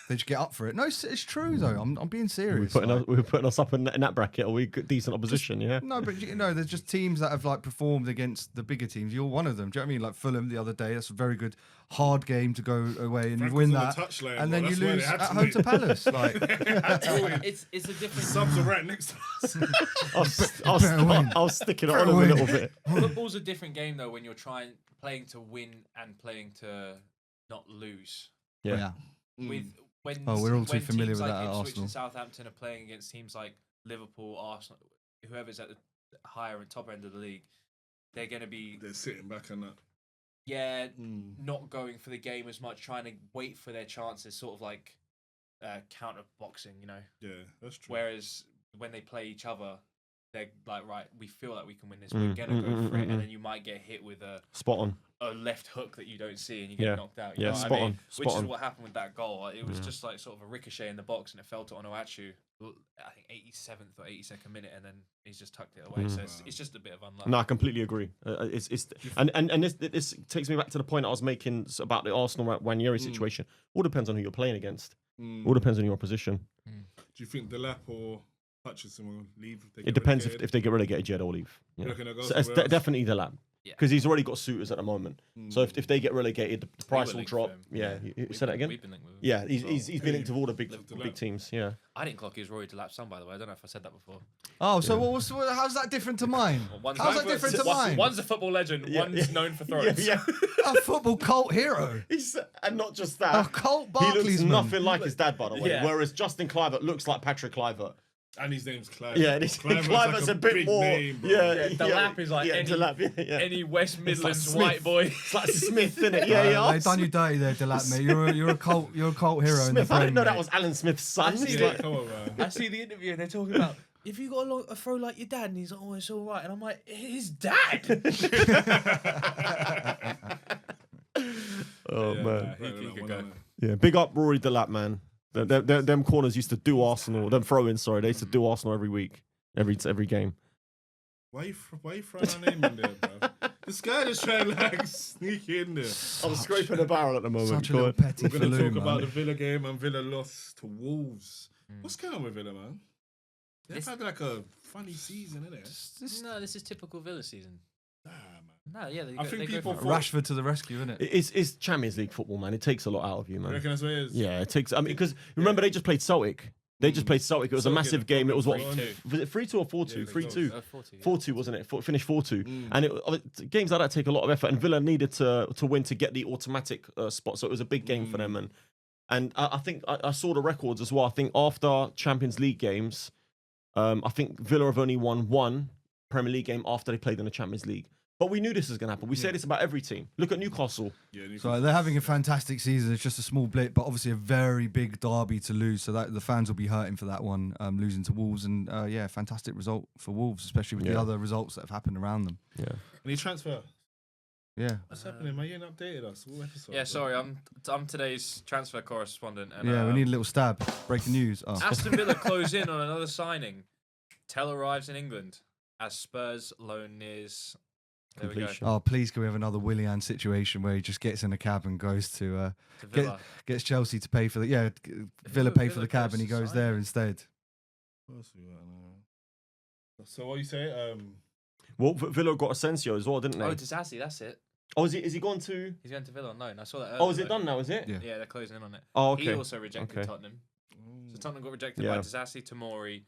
They just get up for it. No, it's true though. I'm being We're serious. putting, like- us, we're putting us up in that bracket. Are we decent opposition, yeah? No, but you know, there's just teams that have like performed against the bigger teams. You're one of them. Do you know what I mean? Like Fulham the other day. That's a very good hard game to go away and Frank you win was on that, the touchline, and bro. then you That's why they lose had at to home win. to Palace. Like, It's a different. Subs are right next to us. I was sticking it Better on him a win. little bit. Football's a different game though when you're playing to win and playing to not lose. Yeah. with when we're all too when familiar teams with like that at Ipswich Arsenal. and Southampton are playing against teams like Liverpool, Arsenal, whoever's at the higher and top end of the league, they're going to be They're sitting back and that. not going for the game as much, trying to wait for their chances, sort of like counter boxing, you know. Yeah, that's true. Whereas when they play each other, they're like, right, we feel like we can win this. We're gonna go for it, and then you might get hit with a left hook that you don't see, and you get knocked out. You know what I mean? Which is what happened with that goal. It was just like sort of a ricochet in the box, and it fell to Onuachu. I think 87th or 82nd minute, and then he's just tucked it away. So it's just a bit of unluck. No, I completely agree. This takes me back to the point I was making about the Arsenal Nwaneri situation. All depends on who you're playing against. All depends on your position. Do you think Delap or Hutchinson will leave? If they It get depends relegated? if they get relegated, Jed will leave. You reckon they'll go So it's somewhere else? definitely the lab. Yeah. Because he's already got suitors at the moment. So if they get relegated, the price will linked drop. with him. Yeah, you said that again? We've been linked with him. Yeah, he's been linked with all the big Delap. teams. Yeah. I didn't clock he was Rory Delap's son, by the way. I don't know if I said that before. Oh, so how's that different to mine? One's How's known that different for- to mine? One's a football legend. One's known for throws. Yeah. A football cult hero. And not just that. A cult He looks Barclays man. nothing like his dad, by the way. Yeah. Whereas Justin Kluivert looks like Patrick Kluivert. And his name's Clive. Yeah, and Kluivert's a bit big more. name, bro. Delap is like any West Midlands Smith. white boy. It's like Smith, isn't it? Yeah, They've done you dirty there, Delap, mate. You're a cult hero in the Smith, I didn't know frame, that mate. was Alan Smith's son. see He's that. like, Come on, man. I see the interview and they're talking about if you got a throw like your dad, and he's like, oh, it's all right, and I'm like, his dad. oh man. Right, he could one go. on it. Yeah, big up Rory Delap, man. Them corners used to do Arsenal. Them throw-ins, sorry, they used to do Arsenal every week, every game. Why you throwing our name in there, bro? This guy just trying to like sneak in there. I'm scraping the barrel at the moment. Such a Go little on. petty We're going to falloon, talk about man. the Villa game, and Villa lost to Wolves. What's going on with Villa, man? They've had like a funny season, innit? No, this is typical Villa season. Nah, man. No, yeah, I think people thought- Rashford to the rescue, isn't it? It's Champions League football, man. It takes a lot out of you, You man. reckon that's what it is? Yeah, it takes. I mean, because remember they just played Celtic. They just played Celtic. It was a Celtic massive had game. It was what 3-2. was it 3-2 or 4-2? Yeah, 3-2. 40. 4-2 wasn't it? Finished 4-2, and games like that take a lot of effort. And Villa needed to win to get the automatic spot, so it was a big game for them. And I think I saw the records as well. I think after Champions League games, I think Villa have only won one Premier League game after they played in the Champions League. But we knew this was going to happen. We say this about every team. Look at Newcastle. Yeah, So they're having a fantastic season. It's just a small blip, but obviously a very big derby to lose. So that the fans will be hurting for that one, losing to Wolves. And yeah, fantastic result for Wolves, especially with the other results that have happened around them. Yeah. Any transfer? Yeah. What's happening, man? You ain't updated us. What episode? Yeah, sorry, I'm today's transfer correspondent. And, Yeah, we need a little stab. Breaking news. Oh. Aston Villa close in on another signing. Tell arrives in England as Spurs loan nears. There we go. Completion. Oh, please can we have another Willian situation where he just gets in a cab and goes to To Villa. gets Chelsea to pay for the Villa pay for the cab and he goes to goes sign there him. instead. What else we got now? So what you say? Well, Villa got Asensio as well, didn't they? Oh, Disassi, that's it. Oh, is he gone to? He's going to Villa on loan. I saw that earlier. Oh, is it though. done now? Is it? Yeah. Yeah, they're closing in on it. Oh, okay. He also rejected Okay. Tottenham. So Tottenham got rejected by Disassi, Tomori,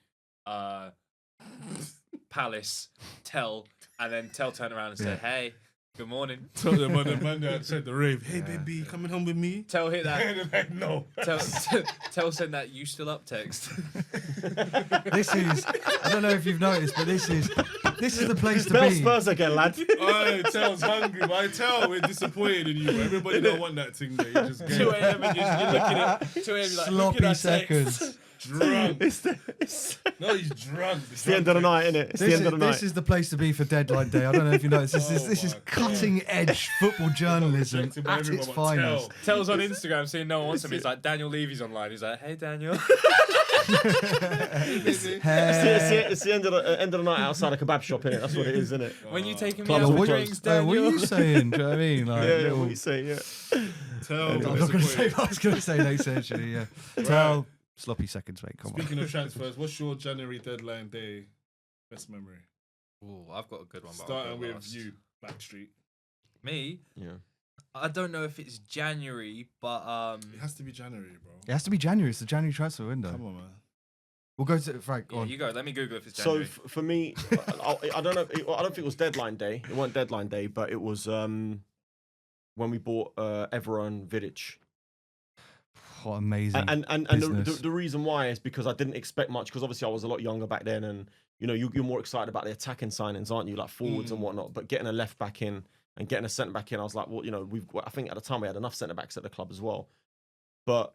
Palace, Tell, and then Tell turned around and said, hey, good morning. Told them on the Monday outside the rave. Hey, baby, coming home with me? Tell hit that. And they're like, no. Tell send that you still up text. This is I don't know if you've noticed, but this is the place to Bell be. Spurs again, lad. I Tell's hungry, but I tell we're disappointed in you. Everybody don't want that thing there. You just 2 get a.m. and you're looking at 2 a.m. You're like, Sloppy look at that seconds. text. drunk. It's No, he's drunk. It's the end of the night, isn't it? It's the end of the This night. is the place to be for deadline day. I don't know if you noticed. This is my God. cutting edge football journalism Rejected by at everyone its but finest. Tell. Tell's on Instagram seeing no one wants him. He's like, Daniel Levy's online. He's like, hey, Daniel. It's the end of the night outside a kebab shop, innit? That's what it is, isn't it? When you taking me Clubs out will for close. drinks, Daniel. What are you saying? Do you know what I mean? Like, Yeah, little- what you say, yeah. Tell. I'm not going to say what I was going to say next, actually. Yeah. Tell sloppy seconds, mate. Come Speaking of transfers, what's your January deadline day best memory? Ooh, I've got a good one. but I'll Starting go with last. you, Backstreet. Me? Yeah. I don't know if it's January, but It has to be January, bro. It has to be January. It's the January transfer window. Come on, man. We'll go to Frank. Go yeah, on. you go. Let me Google if it's So January. for me, I don't know. I don't think it was deadline day. It wasn't deadline day, but it was when we bought Evra and Vidic. What amazing. And business. the reason why is because I didn't expect much, because obviously I was a lot younger back then, and you're more excited about the attacking signings, aren't you? Like forwards and whatnot. But getting a left back in and getting a centre back in, I was like, well, I think at the time we had enough centre backs at the club as well. But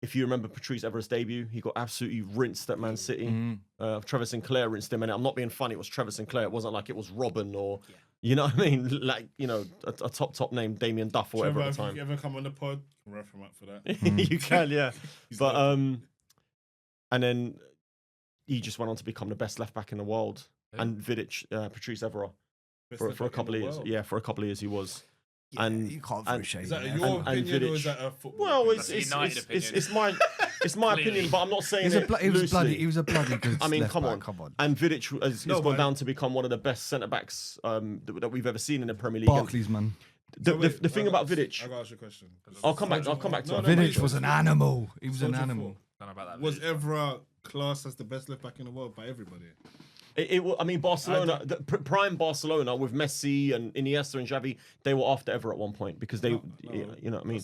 if you remember Patrice Evra's debut, he got absolutely rinsed at Man City. Trevor Sinclair rinsed him, and I'm not being funny. It was Trevor Sinclair. It wasn't like it was Robin or. You know what I mean? Like, a top name, Damien Duff or whatever at the time. If you ever come on the pod, can ref him up for that. You can, yeah. But and then he just went on to become the best left back in the world. And Vidic, Patrice Evra, for a couple of years. Yeah, for a couple of years he was. Yeah, you can't throw shade. Is that in your there. opinion or is that a football? Well, opinion? it's my opinion, but I'm not saying He was a bloody good. I mean, left come back, on. come on. And Vidic has gone down to become one of the best centre backs that we've ever seen in the Premier League. Barkley's man. The thing about Vidic, I got to ask you a question. I'll come back to it. Vidic was an animal. He was an animal. Don't know about that. Was Evra classed as the best left back in the world by everybody? I mean, Barcelona, prime Barcelona with Messi and Iniesta and Xavi, they were after Ever at one point because they, you know what I mean.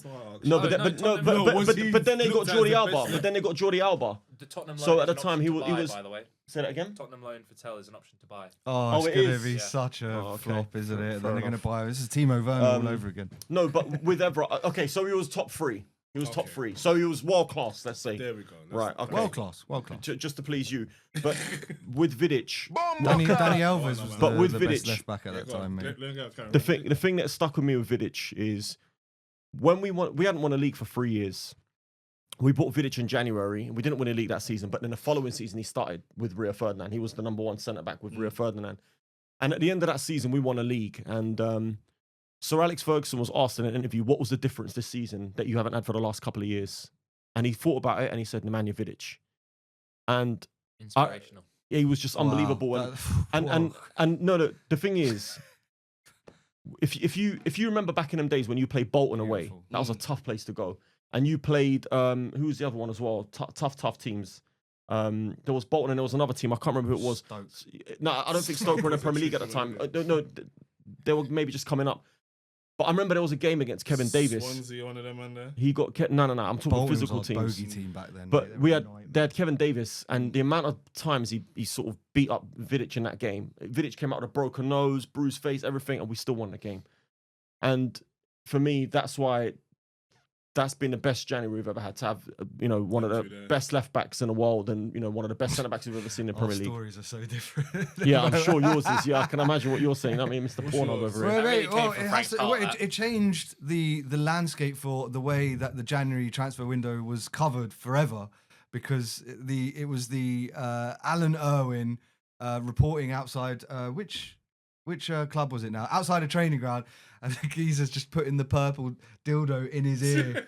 But then they got Jordi Alba. The Tottenham So loan at the is an time option he to buy, was. by the way. Say that again. Tottenham loan for Tell is an option to buy. Oh, it's it going to is? be Yeah. such a okay. flop, isn't it? Fair Then they're going to enough. buy. This is Timo Werner all over again. No, but with Evra, okay, so he was top three. He was top three. So he was world class, let's say. There we go. Right, okay. World class. Just to please you. But with Vidic, Danny Alves was But with the best Vidic- left back at that time, mate. the thing that stuck with me with Vidic is when we hadn't won a league for 3 years. We bought Vidic in January, and we didn't win a league that season. But then the following season, he started with Rio Ferdinand. He was the number one centre back with Rio Ferdinand. And at the end of that season, we won a league. And Sir Alex Ferguson was asked in an interview, what was the difference this season that you haven't had for the last couple of years? And he thought about it, and he said, Nemanja Vidic. And Inspirational. he was just unbelievable. Wow, And no, the thing is, if you remember back in them days when you played Bolton away, Beautiful. that was a tough place to go. And you played who's the other one as well? Tough teams. There was Bolton and there was another team. I can't remember who it was. Stoke. No, I don't think Stoke were in the Premier League at the time. No, they were maybe just coming up. But I remember there was a game against Kevin Davis. Swansea, one of them, man. There. He got no. I'm talking Bolton physical was our teams. bogey team back then. But mate. they had Kevin Davis, and the amount of times he sort of beat up Vidic in that game. Vidic came out with a broken nose, bruised face, everything, and we still won the game. And for me, that's why that's been the best January we've ever had, to have one of the best left backs in the world, and one of the best centre backs we've ever seen in the Our Premier League. stories are so different. Yeah, I'm sure yours is. Yeah, I can imagine what you're saying. I mean, Mr. Pornhub over Well, here. really mate, came well, from it, Frank has to, Park, well, that. it changed the landscape for the way that the January transfer window was covered forever, because it was the Alan Irwin reporting outside which club was it now? Outside a training ground, and the geezer's just putting the purple dildo in his ear.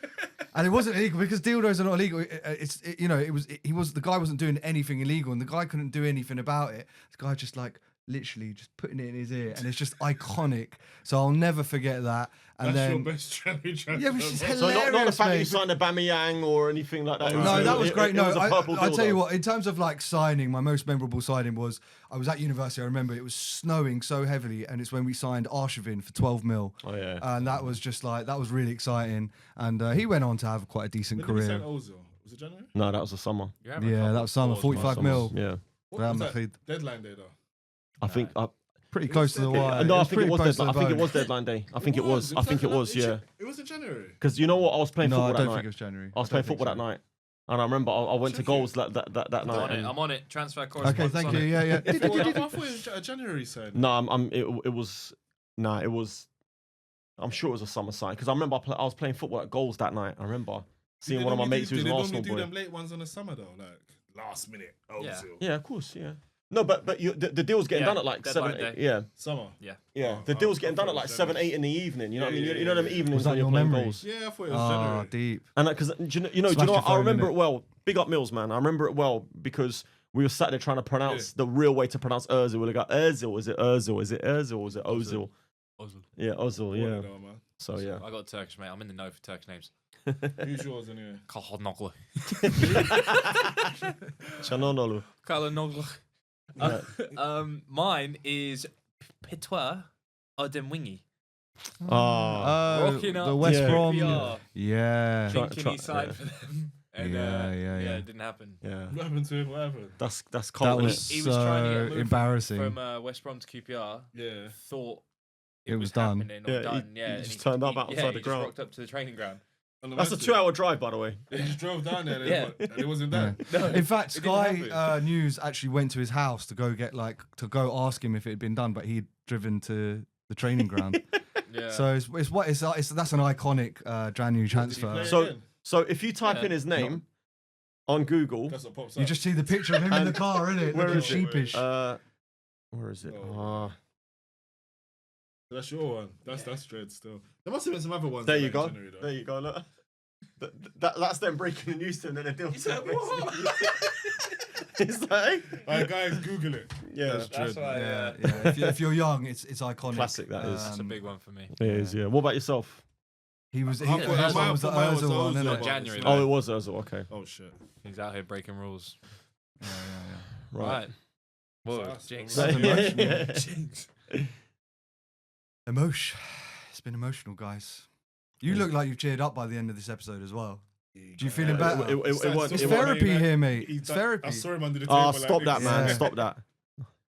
And it wasn't illegal because dildos are not illegal. The guy wasn't doing anything illegal, and the guy couldn't do anything about it. The guy just literally just putting it in his ear, and it's just iconic. So I'll never forget that. And That's then your best January transfer. yeah, which is bro. hilarious. So not the fact that mate. you signed a Bamiyang or anything like that. No, that was great. It No, was a purple I'll tell you dildo. what, in terms of signing, my most memorable signing was I was at university. I remember it was snowing so heavily, and it's when we signed Arshavin for 12 mil. Oh yeah. And that was just that was really exciting. And he went on to have quite a decent When did he sign career. Ozil? Was it January? No, that was the summer. Yeah, that was summer, 45 mil. Yeah. What Real was that Madrid. deadline day though? I think. Pretty close to the wire. No, I think pretty it was close to deadline. the I think it bone. was deadline day. I think it was. I think it was. Yeah. It was in January. Because you know what? I was playing No, I football don't that think night. it was January. I was playing football that night, and I remember I went to Check goals that night. and- I'm on it. Transfer Okay, correspondence. thank on you. it. Yeah. I thought it was a January sign. No, it was. Nah, it was. I'm sure it was a summer sign because I remember I was playing football at goals that night. I remember seeing one of my mates who was an Arsenal do boy. them late ones on the summer though, like last minute Ozil. Yeah. Yeah, of course. Yeah. No, but the deal was getting done at like deadline 7. day. Yeah. Summer. Yeah. Yeah, Oh, the deal was I getting done thought at it like was 7, January. 8 in the evening. You know what I mean? Yeah, You know them yeah. evenings Was that when you're your playing memory? goals. Yeah, I thought it was Oh, January. deep. And because do you know Smashed your what? I phone, remember innit? it well. Big up Mills, man. I remember it well because we were sat there trying to pronounce the real way to pronounce Ozil. We got Ozil. Is it Ozil? Is it Ozil? Or is it Ozil? Yeah, Ozil. One Yeah. of them, man. So yeah. I got Turkish, mate. I'm in the know for Turkish names. Who's yours anyway? Kalhanoglu. Chanonolu. Kalhanoglu. Yeah. Mine is Pitwa Odemwingie. Rocking up the West Yeah. Brom. QPR. Yeah. Thinking he signed for them. And, Yeah. it didn't happen. Yeah, What happened to him? What happened? that's That cold. was He was trying to get so moved embarrassing. From West Brom to QPR. Yeah. Thought It was done. happening or Yeah, he- done. he Yeah, and just turned up outside the he just ground. rocked up to the training ground. On the That's a Wednesday. 2-hour drive, by the way. He just drove down there Yeah. and it wasn't there. No, In fact, it didn't Sky happen. News actually went to his house to go ask him if it had been done, but he'd driven to the training ground. Yeah. So that's an iconic January Did he transfer. play So- again? So if you type Yeah. in his name on Google, That's what pops You up. just see the picture of him in the And car, innit? where Looking is it? sheepish. where is it? Oh. That's your one. That's dread still. There must have been some other ones. There in you go. January, though. There you go. Look. That's them breaking the news to him, and then they do. He's like, what? It's like, Alright, guys, Google it. yeah, That's That's dread. why. Yeah. If you're young, it's iconic. Classic, that is. That's a big one for me. it is. Yeah. What about yourself? He was. I He, thought- the first I one was the thought mine was Ozil one, Ozil, innit? but January, it's though. Oh, it was Ozil. Okay. Oh shit. He's out here breaking rules. Right. Right. Whoa, That's- jinx. That's emotional. Yeah. Jinx. Emotion. It's been emotional, guys. You look like you've cheered up by the end of this episode as well. Do you feeling better? It It's wasn't- It's it wasn't- therapy here, mate. He It's done- therapy. I saw him under the table. Oh, like stop that, this. man! Yeah. Stop that.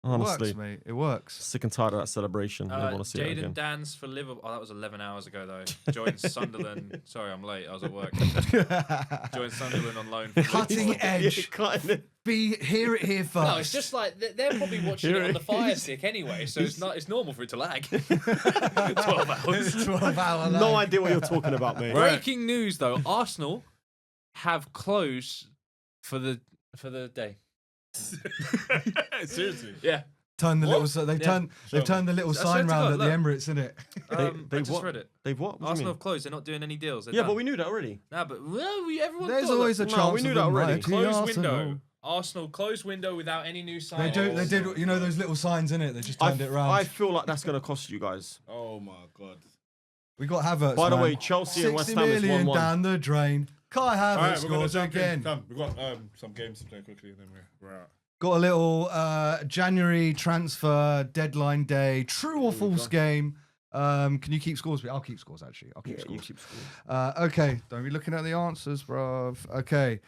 It Honestly, works, mate. It works. sick and tired of that celebration. Never want to see it Jaden again. Dans for Liverpool. Oh, that was 11 hours ago, though. Joined Sunderland. Sorry, I'm late. I was at work. Joined Sunderland on loan. For Cutting Liverpool. edge. Yeah, cutting it. Hear it here first. No, it's just like they're probably watching it on the Fire Stick anyway, so it's normal for it to lag. 12 hours. 12-hour No idea what you're talking about, mate. Breaking news though: Arsenal have closed for the day. Seriously. Yeah, Turn the What? little. They've Yeah. turned. They've turned the little I swear sign to round God, at the look. Emirates, innit? They I just what? read it. They've what? What do you Arsenal mean? have closed. They're not doing any deals. They're Yeah, done. but we knew that already. Nah, but everyone. There's thought always that. a No, chance. we knew of that them already. mighty Closed Arsenal. window. Arsenal closed window without any new They signings. do. They did. You know those little signs in it. They just turned it round. I feel like that's going to cost you guys. Oh my god. We got Havertz. By the man. way, Chelsea and West 60 Ham is million 1-1. down the drain. Kai Havertz Alright, we're gonna scores jump in. again. Come, we've got some games to play quickly and then we're out. Got a little January transfer deadline day, true or false game. Can you keep scores? I'll keep scores, actually. I'll keep Yeah, scores. you keep scoring. Okay, don't be looking at the answers, bruv. Okay.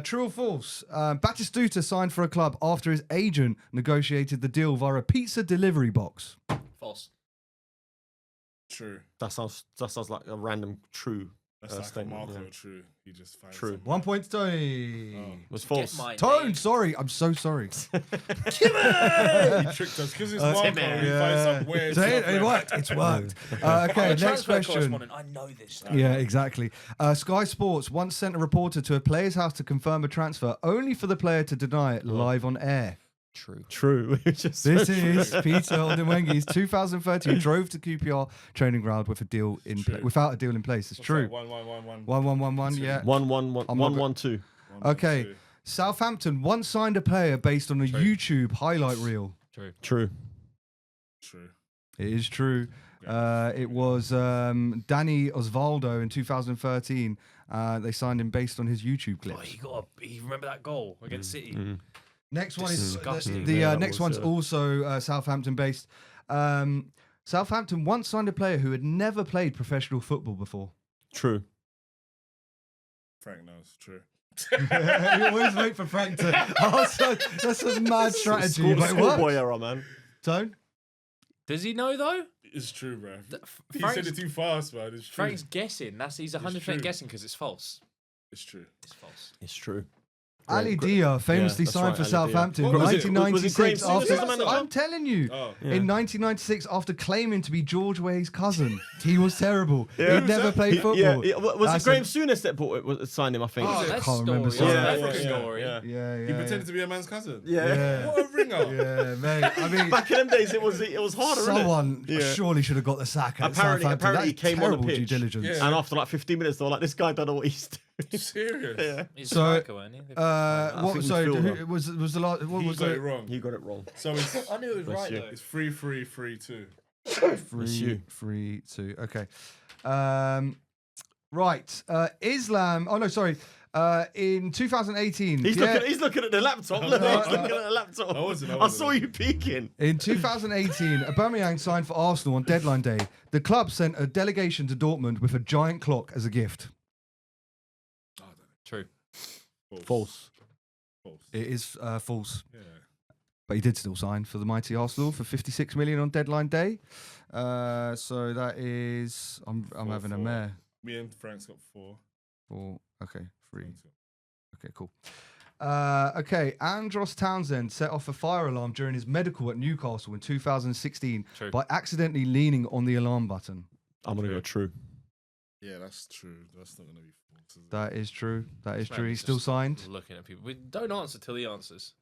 True or false? Batistuta signed for a club after his agent negotiated the deal via a pizza delivery box. False. True. That sounds like a random true That's like a statement. Marco Yeah. true. He just finds True. some- 1 point to Tony. Oh. It was false. Get my Tone, name. sorry. I'm so sorry. He tricked us because it's Marco. Timmy. He finds some weird So stuff it like- worked. It's worked. Okay, I'm a next transfer question. correspondent. I know this. Yeah, exactly. Sky Sports once sent a reporter to a player's house to confirm a transfer, only for the player to deny it live on air. True. True. Which is This so true. is Peter Onthebenchpodcast 2013 drove to QPR training ground with a deal in True. without a deal in place. It's What's true. that? 1-1-1-1. 1-1-1-1, yeah. 1-1-1. I'm not go- 1-1-2. Okay. Southampton once signed a player based on a True. YouTube highlight reel. True. True. True. It is true. It was Danny Osvaldo in 2013. They signed him based on his YouTube Oh, clips. he remember that goal against City. Mm. Next one is Disgusting. the Yeah, that next was, one's also Southampton based. Southampton once signed a player who had never played professional football before. True. Frank knows. True. You always wait for Frank to. Oh, so, that's a mad strategy. But it Schoolboy worked. era, man. Tone? Does he know though? It's true, bro. He Frank's, said it too fast, man. It's true. Frank's guessing. He's 100% true. guessing because it's false. It's true. It's false. It's true. Ali Great. Dia famously Yeah, that's signed right, for Ali Dia. Southampton What in was it? Was it Graham 1996 Souness after. as the manager? I'm telling you. Oh. Yeah. In 1996, after claiming to be George Weah's cousin, he was terrible. Yeah. He'd never played football. Yeah, was it That's Graham Souness that signed him, I think? Oh, it? that's Can't remember story. sorry. Yeah, Yeah, African yeah, story. yeah. Yeah, He pretended to be a man's cousin. Yeah. What a ringer. Yeah, mate. I mean, Back in them days, it was harder, innit? someone Yeah. surely should have got the sack at Apparently- Southampton. apparently That's he came on the terrible due pitch. diligence. Yeah. And after like 15 minutes, they were like, this guy don't know what he's doing. Serious. Yeah. He's So, a striker, wasn't he? What? think Sorry, midfielder. who, was the last? What He was got it? it wrong. He got it wrong. So it's I knew it was Bless right you. though. it's 3-3-3-2. That's you. 3-3-2. Okay. Right. Islam. Oh no, sorry. In 2018, He's looking at the laptop. Look, he's looking at the laptop. I wasn't. I saw you peeking. In 2018, Aubameyang signed for Arsenal on deadline day. The club sent a delegation to Dortmund with a giant clock as a gift. True. False. It is false. Yeah. But he did still sign for the mighty Arsenal for 56 million on deadline day. So that is... I'm having a mare. Me and Frank's got 4. 4. Okay, 3. Okay, cool. Okay, Andros Townsend set off a fire alarm during his medical at Newcastle in 2016 by accidentally leaning on the alarm button. I'm going to go true. Yeah, that's true. That's not going to be false. Is it? That is true. That is This true. man He's is still just signed. Looking at people. We don't answer till he answers.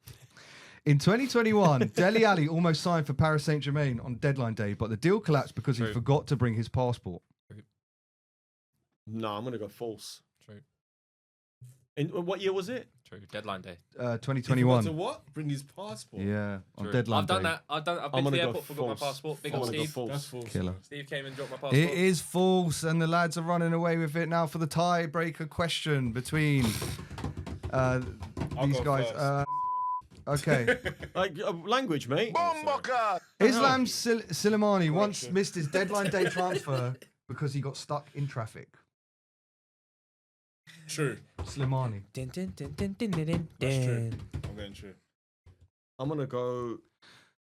In 2021, Dele Alli almost signed for Paris Saint-Germain on deadline day, but the deal collapsed because he forgot to bring his passport. No, I'm going to go false. True. In what year was it? True. Deadline day. 2021. To what? Bring his passport. Yeah, on True. deadline I've done day. that. I've been I'm to the gonna go airport, forgot my false. passport. Big I'm up gonna go Steve. false. That's false. Killer. Steve came and dropped my passport. It is false, and the lads are running away with it now for the tiebreaker question between I'll these go guys. first. Okay. Like language, mate. Islam Silimani once missed his deadline day transfer because he got stuck in traffic. True. Slimani. Din, din, din, din, din, din, din, That's true. din. I'm going true. I'm going to go...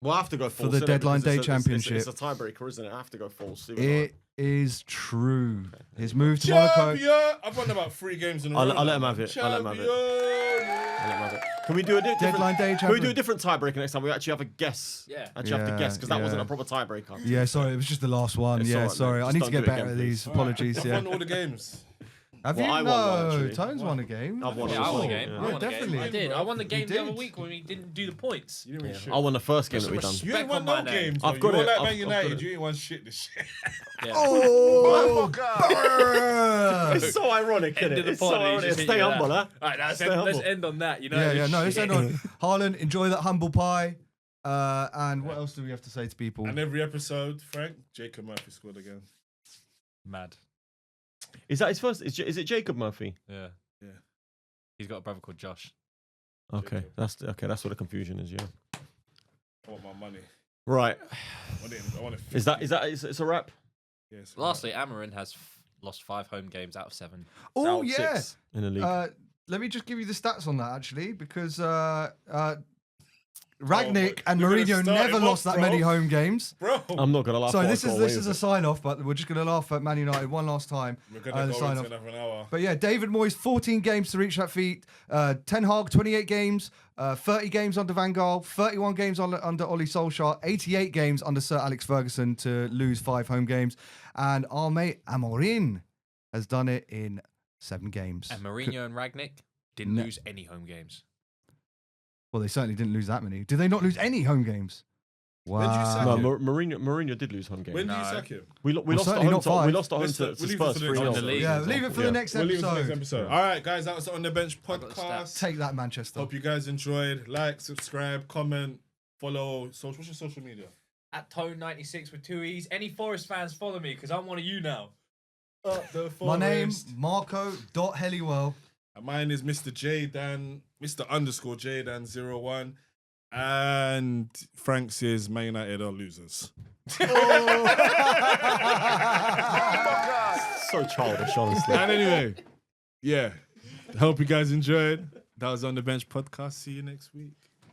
Well, I have to go false. the innit? deadline Because day championship. It's a tiebreaker, isn't it? I have to go false. It is true. His move to Monaco. Champion! I've won about 3 games in a row. I'll let him have it. I'll let him have it. Champion! Can we do a different Deadline day Can we do a champion. different tiebreaker next time? We actually have a guess. Yeah. Actually have to guess because that wasn't Yeah. a proper tiebreaker. Yeah, sorry, it was just the last one. It's Yeah, alright, mate. sorry. I Just need to don't get do it better again, at these. please. Apologies. I've Yeah. won all the games. Have Well, you? I won one, No, actually. Tone's won a game. I've won Yeah, as I won well. a game. Yeah. I won a definitely. game. I did. I won the game the other did. week when we didn't do the points. You didn't win shit. I won the first game that we done. You ain't won on my no name. games. I've though. got You it. were like I've Man got United. it. You ain't won shit this shit. Yeah. Oh, It's so ironic, isn't End it? of the It's so pod, he's ironic. just hit Stay you with humble, that. huh? All right, let's Stay humble. end on that. You know. yeah, no, let's end on Haaland. Enjoy that humble pie. And what else do we have to say to people? And every episode, Frank, Jacob Murphy scored again. Mad. Is that his first? Is it Jacob Murphy? Yeah. Yeah. He's got a brother called Josh. Okay, that's where the confusion is. Yeah. I want my money. Right. I want it. Is it's a wrap? Yes. Lastly, Amarin has lost 5 home games out of 7. Oh, Out yeah. 6 in the league. Let me just give you the stats on that, actually, because Oh, Ragnick and you're gonna Mourinho start never him lost off, that bro. many home games. Bro. I'm not gonna laugh. So at this what I got is away this is with a sign off, but we're just gonna laugh at Man United one last time. We're going to go sign into off. another hour. But yeah, David Moyes, 14 games to reach that feat. Ten Hag, 28 games. 30 games under Van Gaal. 31 games under Ollie Solskjaer. 88 games under Sir Alex Ferguson to lose 5 home games. And our mate Amorim has done it in 7 games. And Mourinho and Ragnick didn't No. lose any home games. Well, they certainly didn't lose that many. Did they not lose any home games? When did you sack Wow. No, him? Mourinho did lose home games. When did you No. sack him? We Well, lost at certainly home. not 5. We lost at home Let's to we'll leave it Spurs for the 3-0. next In the league. Yeah, leave it for the next We'll leave it for the next episode. episode. All right, guys, that was the On The Bench got the podcast. Take that, Manchester. Hope you guys enjoyed. Like, subscribe, comment, follow. What's your social media? At Tone96 with 2 E's. Any Forest fans follow me because I'm one of you now. My name, Marco.Helliwell. And mine is Mr. Mr._Jdan01. And Frank says Man United are losers. So childish, honestly. And anyway, yeah. Hope you guys enjoyed. That was On The Bench podcast. See you next week.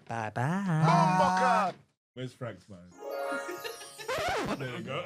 Bye-bye. Where's Frank's man? There you go.